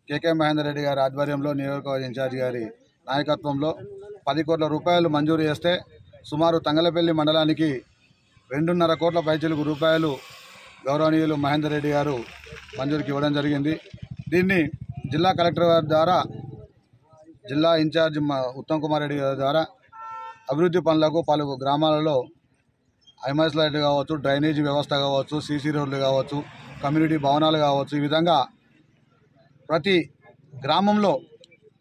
కేకే మహేందర్ రెడ్డి గారి ఆధ్వర్యంలో నియోజకవర్గ ఇన్ఛార్జి గారి నాయకత్వంలో 10 కోట్ల రూపాయలు మంజూరు చేస్తే సుమారు తంగలపల్లి మండలానికి 2.5 కోట్ల పైచిలకు రూపాయలు గౌరవనీయులు మహేందర్ రెడ్డి గారు మంజూరుకి ఇవ్వడం జరిగింది. దీన్ని జిల్లా కలెక్టర్ గారి ద్వారా, జిల్లా ఇన్ఛార్జ్ ఉత్తమ్ కుమార్ రెడ్డి గారి ద్వారా అభివృద్ధి పనులకు పలు గ్రామాలలో ఐమాస్ లైట్ కావచ్చు, డ్రైనేజీ వ్యవస్థ కావచ్చు, సీసీ రోడ్లు కావచ్చు, కమ్యూనిటీ భవనాలు కావచ్చు, ఈ విధంగా ప్రతి గ్రామంలో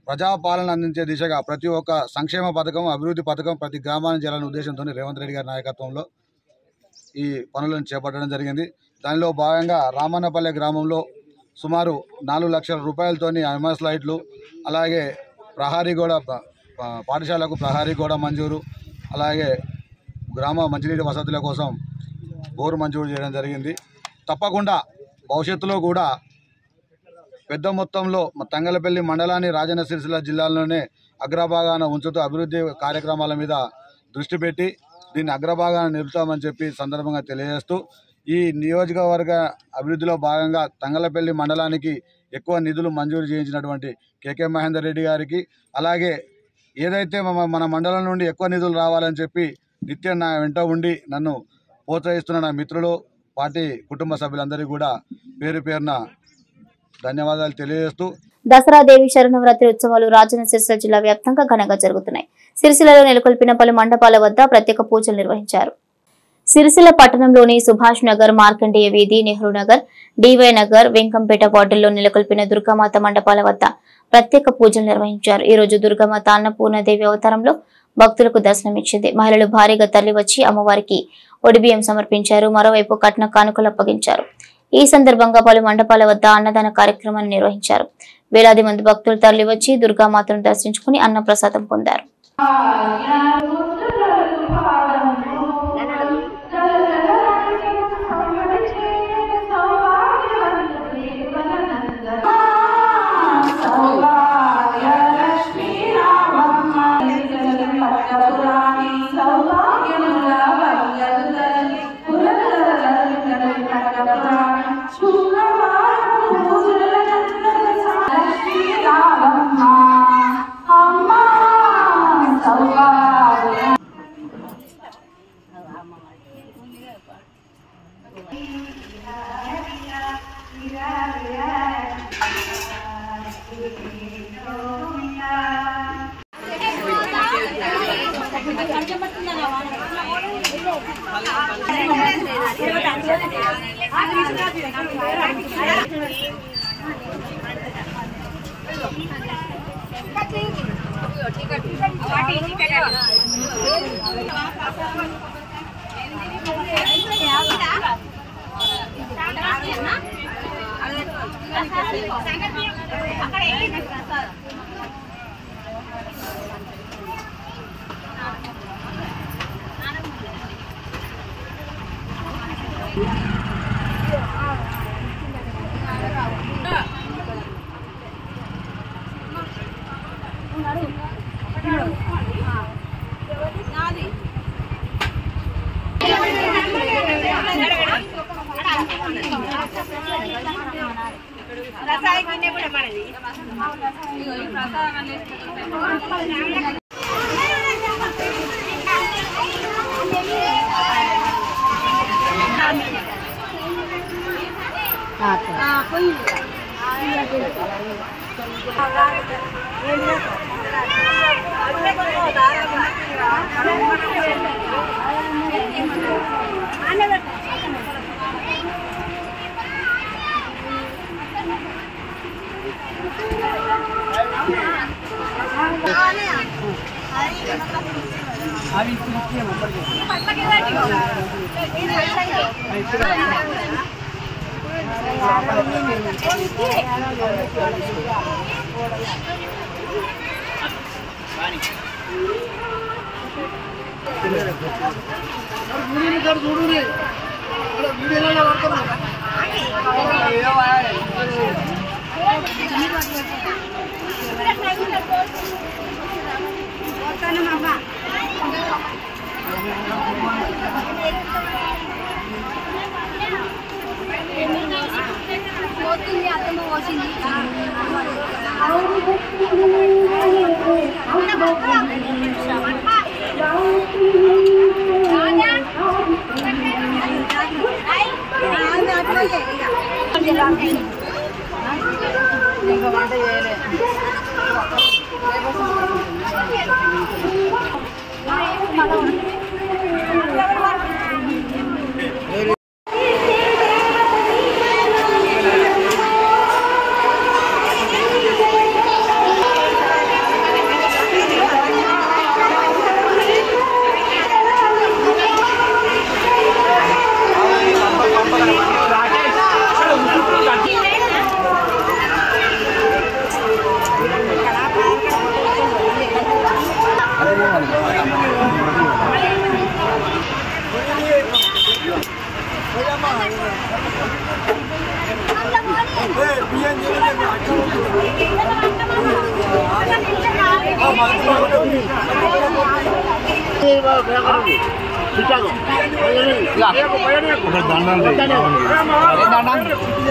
ప్రజాపాలన అందించే దిశగా ప్రతి ఒక్క సంక్షేమ పథకం, అభివృద్ధి పథకం ప్రతి గ్రామానికి చేయాలనే ఉద్దేశంతో రేవంత్ రెడ్డి గారి నాయకత్వంలో ఈ పనులను చేపట్టడం జరిగింది. దానిలో భాగంగా రామన్నపల్లె గ్రామంలో సుమారు 4 లక్షల రూపాయలతోని ఐమాస్ లైట్లు, అలాగే ప్రహారీ గోడ, పాఠశాలకు ప్రహారీ గోడ మంజూరు, అలాగే గ్రామ మంచినీటి వసతుల కోసం బోరు మంజూరు చేయడం జరిగింది. తప్పకుండా భవిష్యత్తులో కూడా పెద్ద మొత్తంలో తంగలపల్లి మండలాన్ని రాజన్న సిరిసిల్ల జిల్లాలోనే అగ్రభాగాన ఉంచుతూ అభివృద్ధి కార్యక్రమాల మీద దృష్టి పెట్టి దీన్ని అగ్రభాగాన నిలుపుతామని చెప్పి సందర్భంగా తెలియజేస్తూ, ఈ నియోజకవర్గ అభివృద్ధిలో భాగంగా తంగలపల్లి మండలానికి ఎక్కువ నిధులు మంజూరు చేయించినటువంటి కేకే మహేందర్ రెడ్డి గారికి, అలాగే ఏదైతే మన మండలం నుండి ఎక్కువ నిధులు రావాలని చెప్పి నిత్యం నా వెంట ఉండి నన్ను ప్రోత్సహిస్తున్న నా మిత్రులు, పార్టీ కుటుంబ సభ్యులందరికీ కూడా పేరు పేరున ధన్యవాదాలు తెలియజేస్తూ, దసరా దేవి శరణవరాత్రి ఉత్సవాలు రాజన్న సిరిసిల్ల జిల్లా వ్యాప్తంగా ఘనంగా జరుగుతున్నాయి. సిరిసిల్లలో నెలకొల్పిన పలు మండపాల వద్ద ప్రత్యేక పూజలు నిర్వహించారు. సిరిసిల్ల పట్టణంలోని సుభాష్ నగర్, మార్కండేయ వీధి, నెహ్రూ నగర్, డివై నగర్, వెంకంపేట వార్డుల్లో నెలకొల్పిన దుర్గామాత మండపాల వద్ద ప్రత్యేక పూజలు నిర్వహించారు. ఈ రోజు దుర్గామాత అన్నపూర్ణదేవి అవతారంలో భక్తులకు దర్శనమిచ్చింది. మహిళలు భారీగా తరలివచ్చి అమ్మవారికి ఒడిబియ్యం సమర్పించారు. మరోవైపు కట్న కానుకలు అప్పగించారు. ఈ సందర్భంగా పలు మండపాల వద్ద అన్నదాన కార్యక్రమాన్ని నిర్వహించారు. వేలాది మంది భక్తులు తరలివచ్చి దుర్గామాతను దర్శించుకుని అన్నప్రసాదం పొందారు.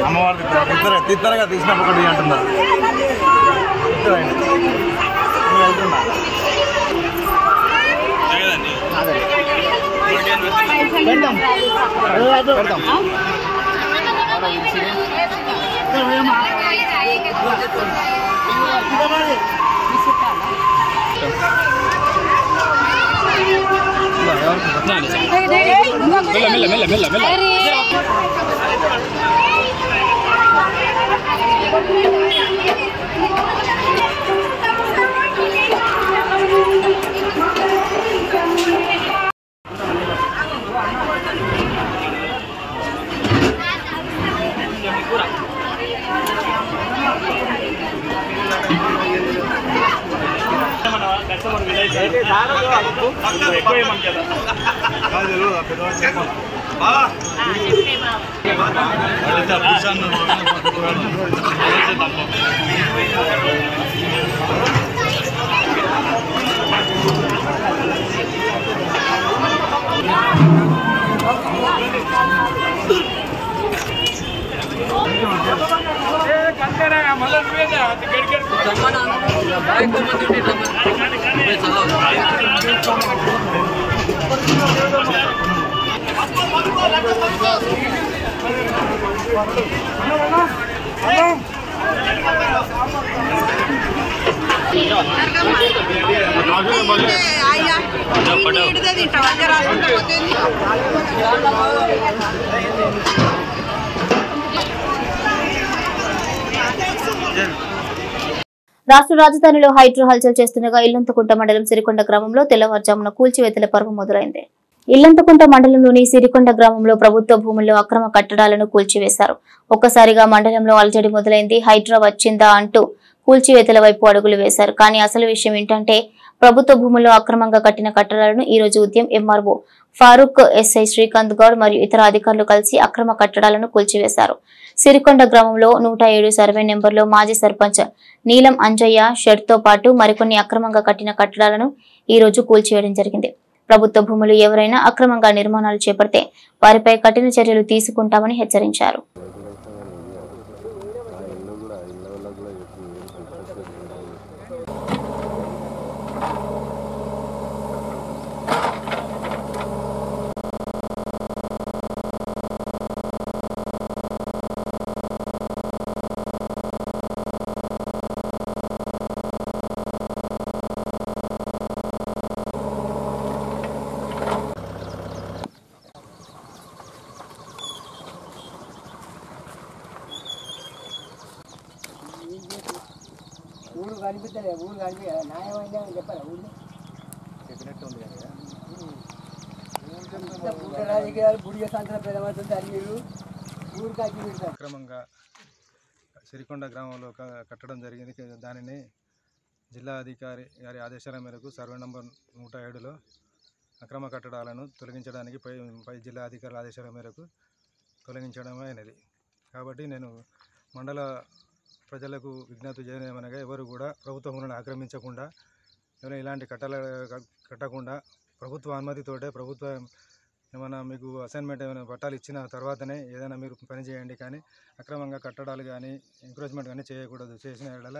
అమ్మవారి తిత్తరగా తీసినప్పుడు ఒకటి అంటున్నారు. రాష్ట్ర రాజధానిలో హైడ్రో హల్చల్ చేస్తుండగా ఇల్లంతకుంట మండలం సిరికొండ గ్రామంలో తెల్లవారుజామున కూల్చివేతల పర్వం మొదలైంది. ఇల్లంతకుంట మండలంలోని సిరికొండ గ్రామంలో ప్రభుత్వ భూముల్లో అక్రమ కట్టడాలను కూల్చివేశారు. ఒక్కసారిగా మండలంలో అలజడి మొదలైంది. హైడ్రా వచ్చిందా అంటూ కూల్చివేతల వైపు అడుగులు వేశారు. కానీ అసలు విషయం ఏంటంటే ప్రభుత్వ భూముల్లో అక్రమంగా కట్టిన కట్టడాలను ఈ రోజు ఉదయం ఎంఆర్ఓ ఫారూక్, ఎస్ఐ శ్రీకాంత్ గౌడ్ మరియు ఇతర అధికారులు కలిసి అక్రమ కట్టడాలను కూల్చివేశారు. సిరికొండ గ్రామంలో 107 సర్వే నెంబర్లో మాజీ సర్పంచ్ నీలం అంజయ్య షెడ్ తో పాటు మరికొన్ని అక్రమంగా కట్టిన కట్టడాలను ఈ రోజు కూల్చివేయడం జరిగింది. ప్రభుత్వ భూములు ఎవరైనా అక్రమంగా నిర్మాణాలు చేపడితే వారిపై కఠిన చర్యలు తీసుకుంటామని హెచ్చరించారు. ఊరు కనిపిస్తలే ఊరు కనిపి న్యాయమైంది అని చెప్పాలి ఊరు చెప్పినట్టు ఉంది కదా రాజకీయాలు బుడిగ సంతలో పెదమవుతుంది అని మీరు ఊరు కాకి పెడతారు. అక్రమంగా సిరికొండ గ్రామంలో కట్టడం జరిగింది. దానిని జిల్లా అధికారి గారి ఆదేశాల మేరకు సర్వే నంబర్ 107లో అక్రమ కట్టడాలను తొలగించడానికి పై జిల్లా అధికారుల ఆదేశాల మేరకు తొలగించడమే అయినది. కాబట్టి నేను మండల ప్రజలకు విజ్ఞప్తి చేయమనగా ఎవరు కూడా ప్రభుత్వ భూములను ఆక్రమించకుండా ఎవరైనా ఇలాంటి కట్టకుండా ప్రభుత్వ అనుమతితోటే ప్రభుత్వం ఏమైనా మీకు అసైన్మెంట్ ఏమైనా పట్టాలు ఇచ్చిన తర్వాతనే ఏదైనా మీరు పని చేయండి. కానీ అక్రమంగా కట్టడాలు కానీ ఎంకరేజ్మెంట్ కానీ చేయకూడదు. చేసిన ఎడల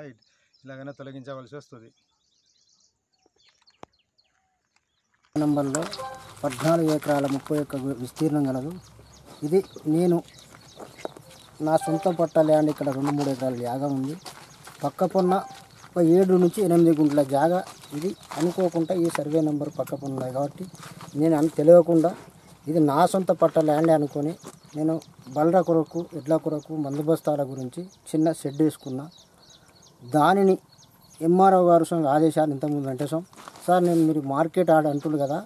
ఇలాగైనా తొలగించవలసి వస్తుంది. నంబర్లో 14 ఎకరాల 31 విస్తీర్ణం గలదు. ఇది నేను నా సొంత పట్ట ల్యాండ్. ఇక్కడ 2-3 ఎకరాల జాగా ఉంది. పక్క పొన్న 7 నుంచి 8 గుంటల జాగా. ఇది అనుకోకుండా ఈ సర్వే నెంబర్ పక్క పొన్న ఉన్నాయి కాబట్టి నేను తెలియకుండా ఇది నా సొంత పట్ట ల్యాండ్ అనుకొని నేను బలర కొరకు ఎడ్ల కొరకు మందుబస్తాల గురించి చిన్న షెడ్ వేసుకున్నా. దానిని ఎంఆర్ఓ గారు ఆదేశాలు ఇంతకుముందు వెంటేసాం సార్ నేను మీరు మార్కెట్ ఆడ అంటున్నారు కదా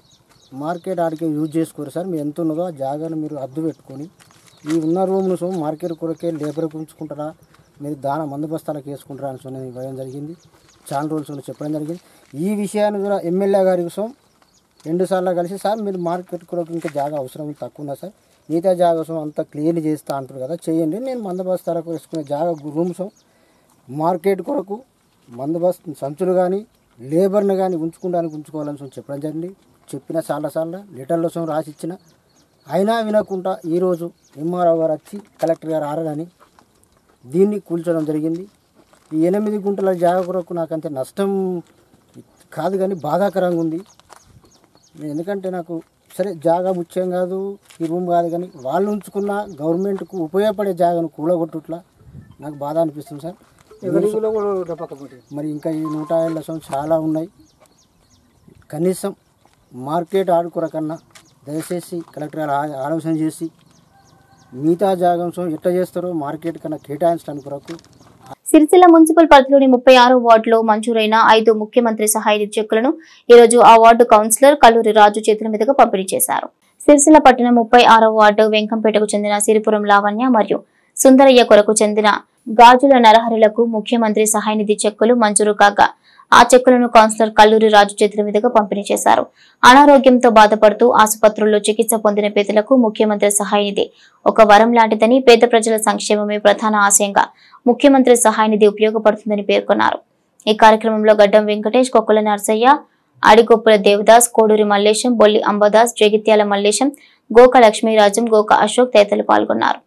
మార్కెట్ ఆడికి యూజ్ చేసుకోరు సార్ మీరు ఎంత ఉన్నదో ఆ జాగాను మీరు అద్దు పెట్టుకొని ఈ ఉన్న రూమ్ను మార్కెట్ కొరకే లేబర్కి ఉంచుకుంటారా మీరు దాన మందుబస్తాలకు వేసుకుంటారా అని ఇవ్వడం జరిగింది. చాలా రోజులు చెప్పడం జరిగింది. ఈ విషయాన్ని కూడా ఎమ్మెల్యే గారి కోసం 2 సార్లు కలిసి సార్ మీరు మార్కెట్ కొరకు ఇంకా జాగా అవసరం తక్కువ ఉన్నా సార్ మిగతా జాగా అంతా క్లీన్ చేస్తా అంటారు కదా చేయండి. నేను మందుబస్తాలకు వేసుకునే జాగా రూమ్స్ మార్కెట్ కొరకు మందుబస్తా సంచులు కానీ లేబర్ని కానీ ఉంచుకోవాలని చెప్పడం జరిగింది. చెప్పిన చాలాసార్లు లెటర్ల రాసి ఇచ్చిన అయినా వినకుండా ఈరోజు ఎంఆర్ఓ గారు వచ్చి కలెక్టర్ గారు ఆరని దీన్ని కూల్చడం జరిగింది. ఈ 8 గుంటల జాగా కొరకు నాకంతే నష్టం కాదు కానీ బాధాకరంగా ఉంది. ఎందుకంటే నాకు సరే జాగా ముఖ్యం కాదు ఈ రూమ్ కాదు కానీ వాళ్ళు ఉంచుకున్న గవర్నమెంట్కు ఉపయోగపడే జాగాను కూలగొట్టుట్లా నాకు బాధ అనిపిస్తుంది సార్. మరి ఇంకా ఈ 150 చాలా ఉన్నాయి. కనీసం మార్కెట్ ఆడుకోరకన్నా దయచేసి కలెక్టర్ గారు ఆలోచన చేసి మిగతా జాగం ఎట్లా చేస్తారో మార్కెట్ కన్నా కేటాయించడానికి కొరకు. సిరిసిల్ల మున్సిపల్ పరిధిలోని 36 వార్డులో మంజూరైన 5 ముఖ్యమంత్రి సహాయ నిధి చెక్కులను ఈరోజు ఆ వార్డు కౌన్సిలర్ కల్లూరి రాజు చేతుల మీదుగా పంపిణీ చేశారు. సిరిసిల్ల పట్టణం 36 వార్డు వెంకంపేటకు చెందిన సిరిపురం లావణ్య మరియు సుందరయ్య కొరకు చెందిన గాజుల నరహరులకు ముఖ్యమంత్రి సహాయ నిధి చెక్కులు మంజూరు కాగా ఆ చెక్కులను కౌన్సిలర్ కల్లూరి రాజు చేతుల మీదుగా పంపిణీ చేశారు. అనారోగ్యంతో బాధపడుతూ ఆసుపత్రుల్లో చికిత్స పొందిన పేదలకు ముఖ్యమంత్రి సహాయ నిధి ఒక వరం లాంటిదని పేద ప్రజల సంక్షేమమే ప్రధాన ఆశయంగా ముఖ్యమంత్రి సహాయ నిధి ఉపయోగపడుతుందని పేర్కొన్నారు. ఈ కార్యక్రమంలో గడ్డం వెంకటేష్, కొక్కుల నర్సయ్య, అడిగొప్పుల దేవదాస్, కోడూరి మల్లేశం, బొల్లి అంబదాస్, జగిత్యాల మల్లేశం, గోక లక్ష్మీరాజం, గోక అశోక్ తదితరులు పాల్గొన్నారు.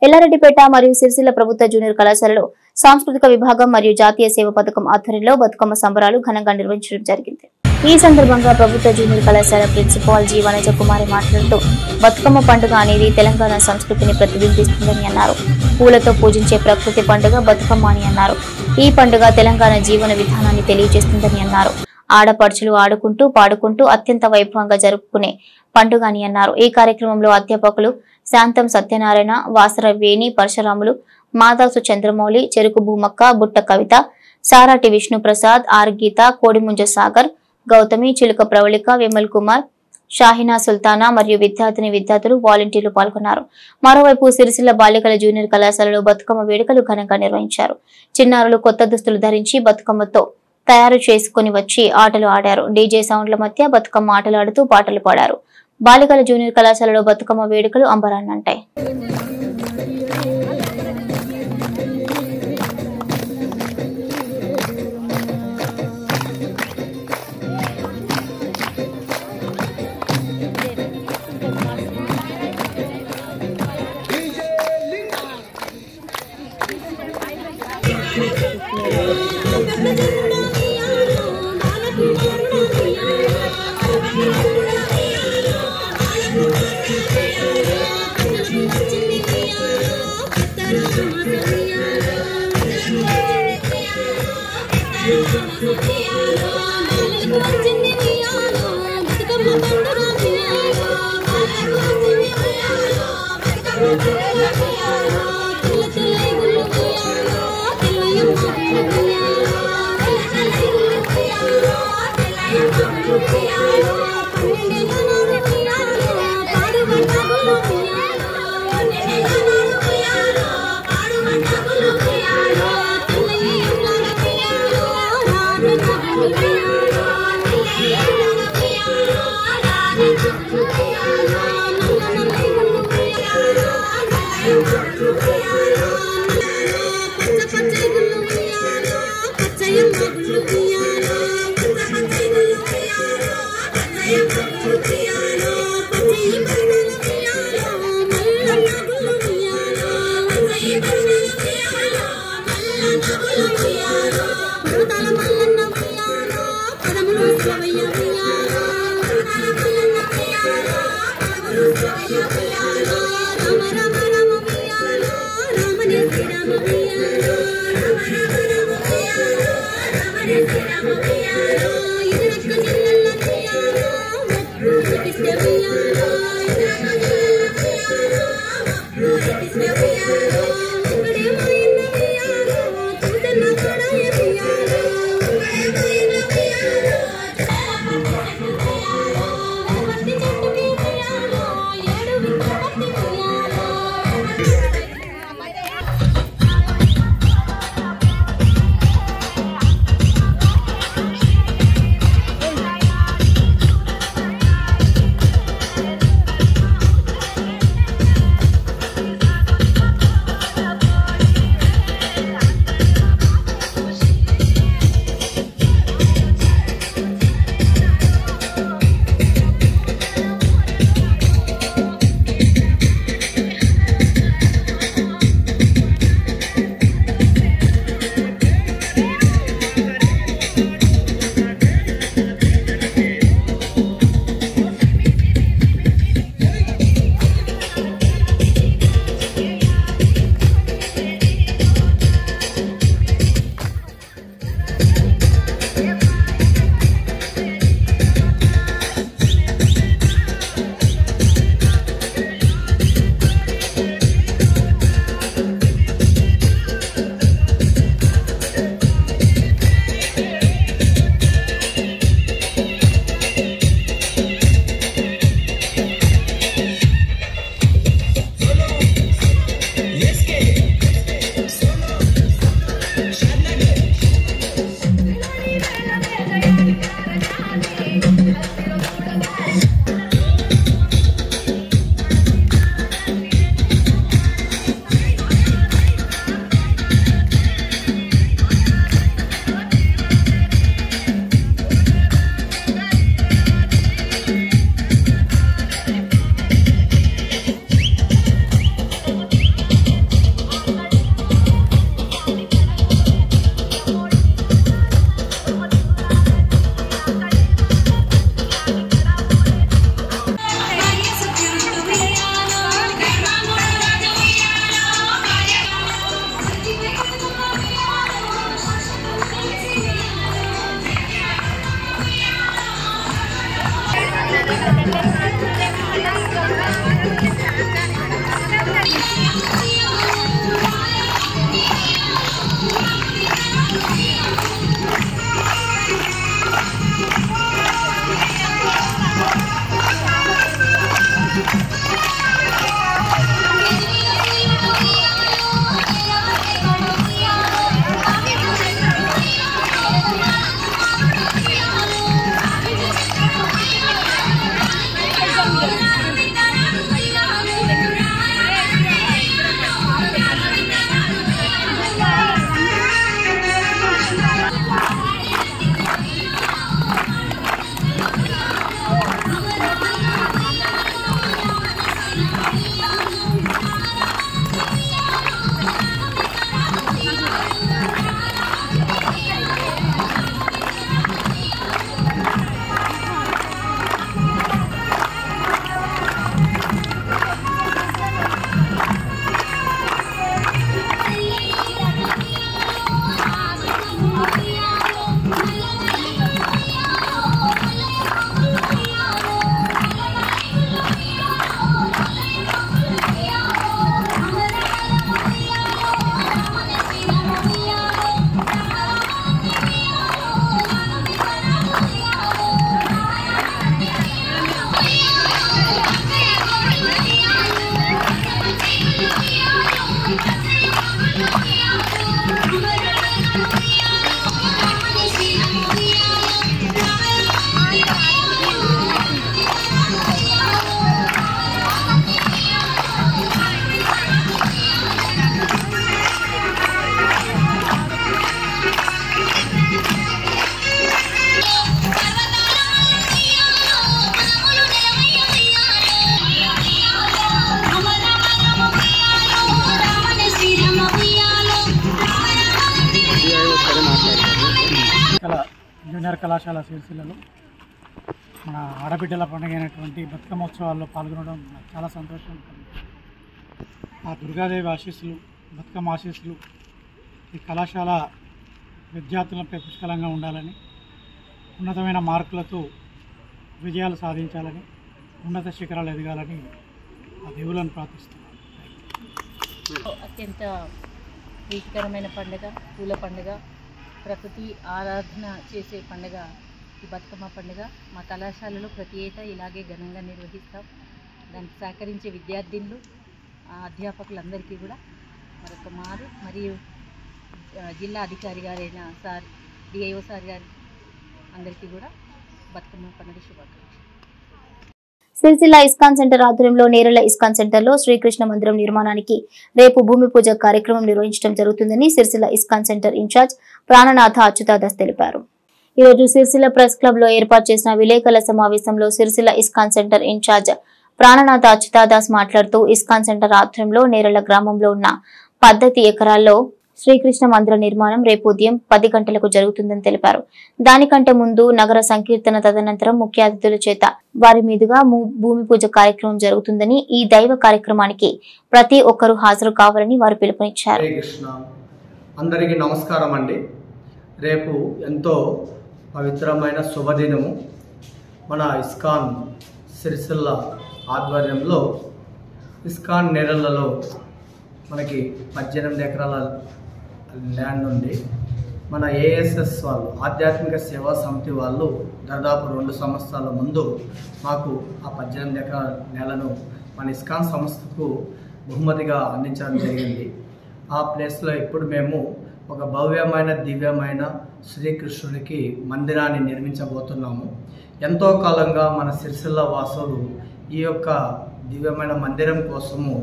ఎల్లారెడ్డిపేట మరియు సిరిసిల్ల ప్రభుత్వ జూనియర్ కళాశాలలో సాంస్కృతిక విభాగం మరియు జాతీయ సేవ పథకం ఆధ్వర్యంలో బతుకమ్మ సంబరాలు ఘనంగా నిర్వహించడం జరిగింది. ఈ సందర్భంగా ప్రభుత్వ జూనియర్ కళాశాల ప్రిన్సిపాల్ జి వనజ కుమారి మాట్లాడుతూ బతుకమ్మ పండుగ అనేది తెలంగాణ సంస్కృతిని ప్రతిబింబిస్తుందని అన్నారు. పూలతో పూజించే ప్రకృతి పండుగ బతుకమ్మ అని అన్నారు. ఈ పండుగ తెలంగాణ జీవన విధానాన్ని తెలియజేస్తుందని అన్నారు. ఆడపడుచులు ఆడుకుంటూ పాడుకుంటూ అత్యంత వైభవంగా జరుపుకునే పండుగ అని అన్నారు. ఈ కార్యక్రమంలో అధ్యాపకులు శాంతం సత్యనారాయణ, వాసర వేణి పరశురాములు, మాదాసు చంద్రమౌళి, చెరుకు భూమక్క, బుట్ట కవిత, సారాటి విష్ణుప్రసాద్, ఆర్ గీత, కోడిముంజ సాగర్, గౌతమి, చిలుక ప్రవళిక, విమల్ కుమార్, షాహినా సుల్తానా మరియు విద్యార్థులు వాలంటీర్లు పాల్గొన్నారు. మరోవైపు సిరిసిల్ల బాలికల జూనియర్ కళాశాలలో బతుకమ్మ వేడుకలు ఘనంగా నిర్వహించారు. చిన్నారులు కొత్త దుస్తులు ధరించి బతుకమ్మతో తయారు చేసుకుని వచ్చి ఆటలు ఆడారు. డీజే సౌండ్ల మధ్య బతుకమ్మ ఆటలు ఆడుతూ పాటలు పాడారు. బాలికల జూనియర్ కళాశాలలో బతుకమ్మ వేడుకలు అంబరాన్నంటాయి. Thank you. జూనియర్ కళాశాల సిరిసిల్లలో మన ఆడబిడ్డల పండుగ అయినటువంటి బతుకమ్మ ఉత్సవాల్లో పాల్గొనడం నాకు చాలా సంతోషం. ఆ దుర్గాదేవి ఆశీస్సులు, బతుకమ్మ ఆశీస్సులు ఈ కళాశాల విద్యార్థులపై పుష్కలంగా ఉండాలని, ఉన్నతమైన మార్కులతో విజయాలు సాధించాలని, ఉన్నత శిఖరాలు ఎదగాలని ఆ దేవులను ప్రార్థిస్తున్నాను. అత్యంత ప్రీతికరమైన పండుగ, పూల పండుగ, ప్రకృతి ఆరాధన చేసే పండుగ ఈ బతుకమ్మ పండుగ. మా కళాశాలలో ప్రతి ఏటా ఇలాగే ఘనంగా నిర్వహిస్తాం. దానికి సహకరించే విద్యార్థినులు, అధ్యాపకులందరికీ కూడా మరొక మారు, మరియు జిల్లా అధికారి గారైన సార్ డిఐఓ సార్ గారి అందరికీ కూడా బతుకమ్మ పండుగ శుభాకాంక్షలు. సిరిసిల్ల ఇస్కాన్ సెంటర్ ఆధ్వర్యంలో నేరల ఇస్కాన్ సెంటర్లో శ్రీకృష్ణ మందిరం నిర్మాణానికి రేపు భూమి పూజ కార్యక్రమం నిర్వహించడం జరుగుతుందని సిరిసిల్ల ఇస్కాన్ సెంటర్ ఇన్ఛార్జ్ ప్రాణనాథ అచ్యుతాదాస్ తెలిపారు. ఈ రోజు సిరిసిల్ల ప్రెస్ క్లబ్ లో ఏర్పాటు చేసిన విలేకరుల సమావేశంలో సిరిసిల్ల ఇస్కాన్ సెంటర్ ఇన్ఛార్జ్ ప్రాణనాథ అచ్యుతాదాస్ మాట్లాడుతూ ఇస్కాన్ సెంటర్ ఆధ్వర్యంలో నేరల గ్రామంలో ఉన్న 10 ఎకరాల్లో శ్రీకృష్ణ మందిర నిర్మాణం రేపు ఉదయం 10 గంటలకు జరుగుతుందని తెలిపారు. దానికంటే ముందు నగర సంకీర్తన, తదనంతరం ముఖ్య అతిథుల చేత వారి మీదుగా భూమి పూజ కార్యక్రమం జరుగుతుందని, ఈ దైవ కార్యక్రమానికి ప్రతి ఒక్కరూ హాజరు కావాలని వారు పిలుపునిచ్చారు. అందరికీ నమస్కారం అండి. రేపు ఎంతో పవిత్రమైన శుభదినము. మన ఇస్కాన్ సిరిసిల్ల ఆధ్వర్యంలో ఇస్కాన్ నేరలలో మనకి 18 ఎకరాల ల్యాండ్ ఉంది. మన ఏఎస్ఎస్ వాళ్ళు, ఆధ్యాత్మిక సేవా సమితి వాళ్ళు దాదాపు 2 సంవత్సరాల ముందు మాకు ఆ 18 ఎకరాల నేలను మన ఇస్కాన్ సంస్థకు బహుమతిగా అందించడం జరిగింది. ఆ ప్లేస్లో ఇప్పుడు మేము ఒక భవ్యమైన, దివ్యమైన శ్రీకృష్ణునికి మందిరాన్ని నిర్మించబోతున్నాము. ఎంతో కాలంగా మన సిరిసిల్ల వాసులు ఈ యొక్క దివ్యమైన మందిరం కోసము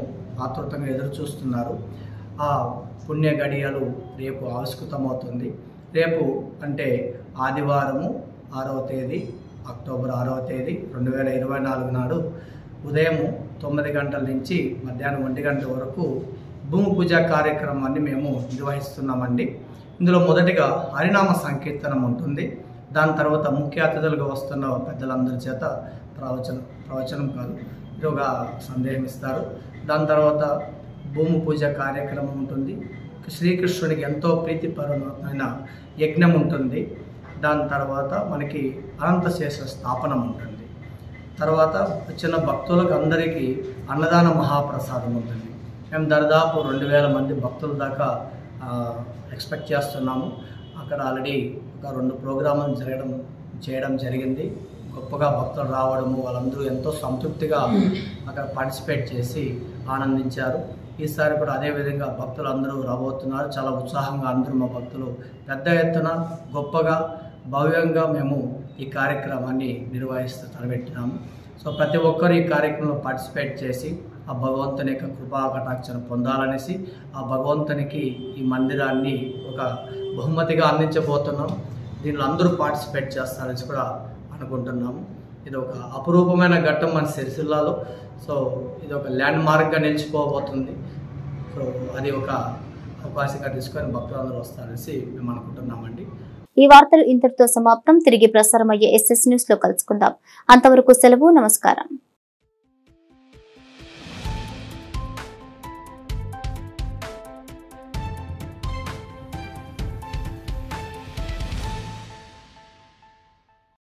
ఆతృతంగా ఎదురు చూస్తున్నారు. ఆ పుణ్య గడియలు రేపు ఆవిష్కృతమవుతుంది. రేపు అంటే ఆదివారము 6వ తేదీ, అక్టోబర్ 6వ తేదీ 2024 నాడు ఉదయం 9 గంటల నుంచి మధ్యాహ్నం 1 గంట వరకు భూమి పూజ కార్యక్రమాన్ని మేము నిర్వహిస్తున్నామండి. ఇందులో మొదటిగా హరినామ సంకీర్తనం ఉంటుంది. దాని తర్వాత ముఖ్య అతిథులుగా వస్తున్న పెద్దలందరి చేత ప్రవచనం కాదు, ఇది ఒక సందేహం ఇస్తారు. దాని తర్వాత భూమి పూజ కార్యక్రమం ఉంటుంది. శ్రీకృష్ణుడికి ఎంతో ప్రీతిపరమైన యజ్ఞం ఉంటుంది. దాని తర్వాత మనకి అనంతశేష స్థాపనం ఉంటుంది. తర్వాత వచ్చిన భక్తులకు అందరికీ అన్నదాన మహాప్రసాదం ఉంటుంది. మేము దాదాపు 2000 మంది భక్తుల దాకా ఎక్స్పెక్ట్ చేస్తున్నాము. అక్కడ ఆల్రెడీ ఒక 2 ప్రోగ్రాములు చేయడం జరిగింది. గొప్పగా భక్తులు రావడము, వాళ్ళందరూ ఎంతో సంతృప్తిగా అక్కడ పార్టిసిపేట్ చేసి ఆనందించారు. ఈసారి కూడా అదేవిధంగా భక్తులు అందరూ రాబోతున్నారు. చాలా ఉత్సాహంగా అందరూ మా భక్తులు పెద్ద ఎత్తున గొప్పగా భవ్యంగా మేము ఈ కార్యక్రమాన్ని నిర్వహిస్తూ తలపెట్టినాము. సో ప్రతి ఒక్కరు ఈ కార్యక్రమంలో పార్టిసిపేట్ చేసి ఆ భగవంతుని యొక్క కృపా కటాక్షను పొందాలనేసి ఆ భగవంతునికి ఈ మందిరాన్ని ఒక బహుమతిగా అందించబోతున్నాం. దీనిలో అందరూ పార్టిసిపేట్ చేస్తారని కూడా అనుకుంటున్నాము. ఇది ఒక అపురూపమైన ఘట్టం మన సిరిసిల్లాలో. సో ఇది ఒక ల్యాండ్ మార్క్గా నిలిచిపోబోతుంది. సో అది ఒక అవకాశంగా తీసుకొని భక్తులందరూ వస్తారనేసి మేము అనుకుంటున్నామండి. ఈ వార్తలు ఇంతటితో సమాప్తం. తిరిగి ప్రసారమయ్యే SS న్యూస్ లో కలుసుకుందాం. అంతవరకు సెలవు. నమస్కారం.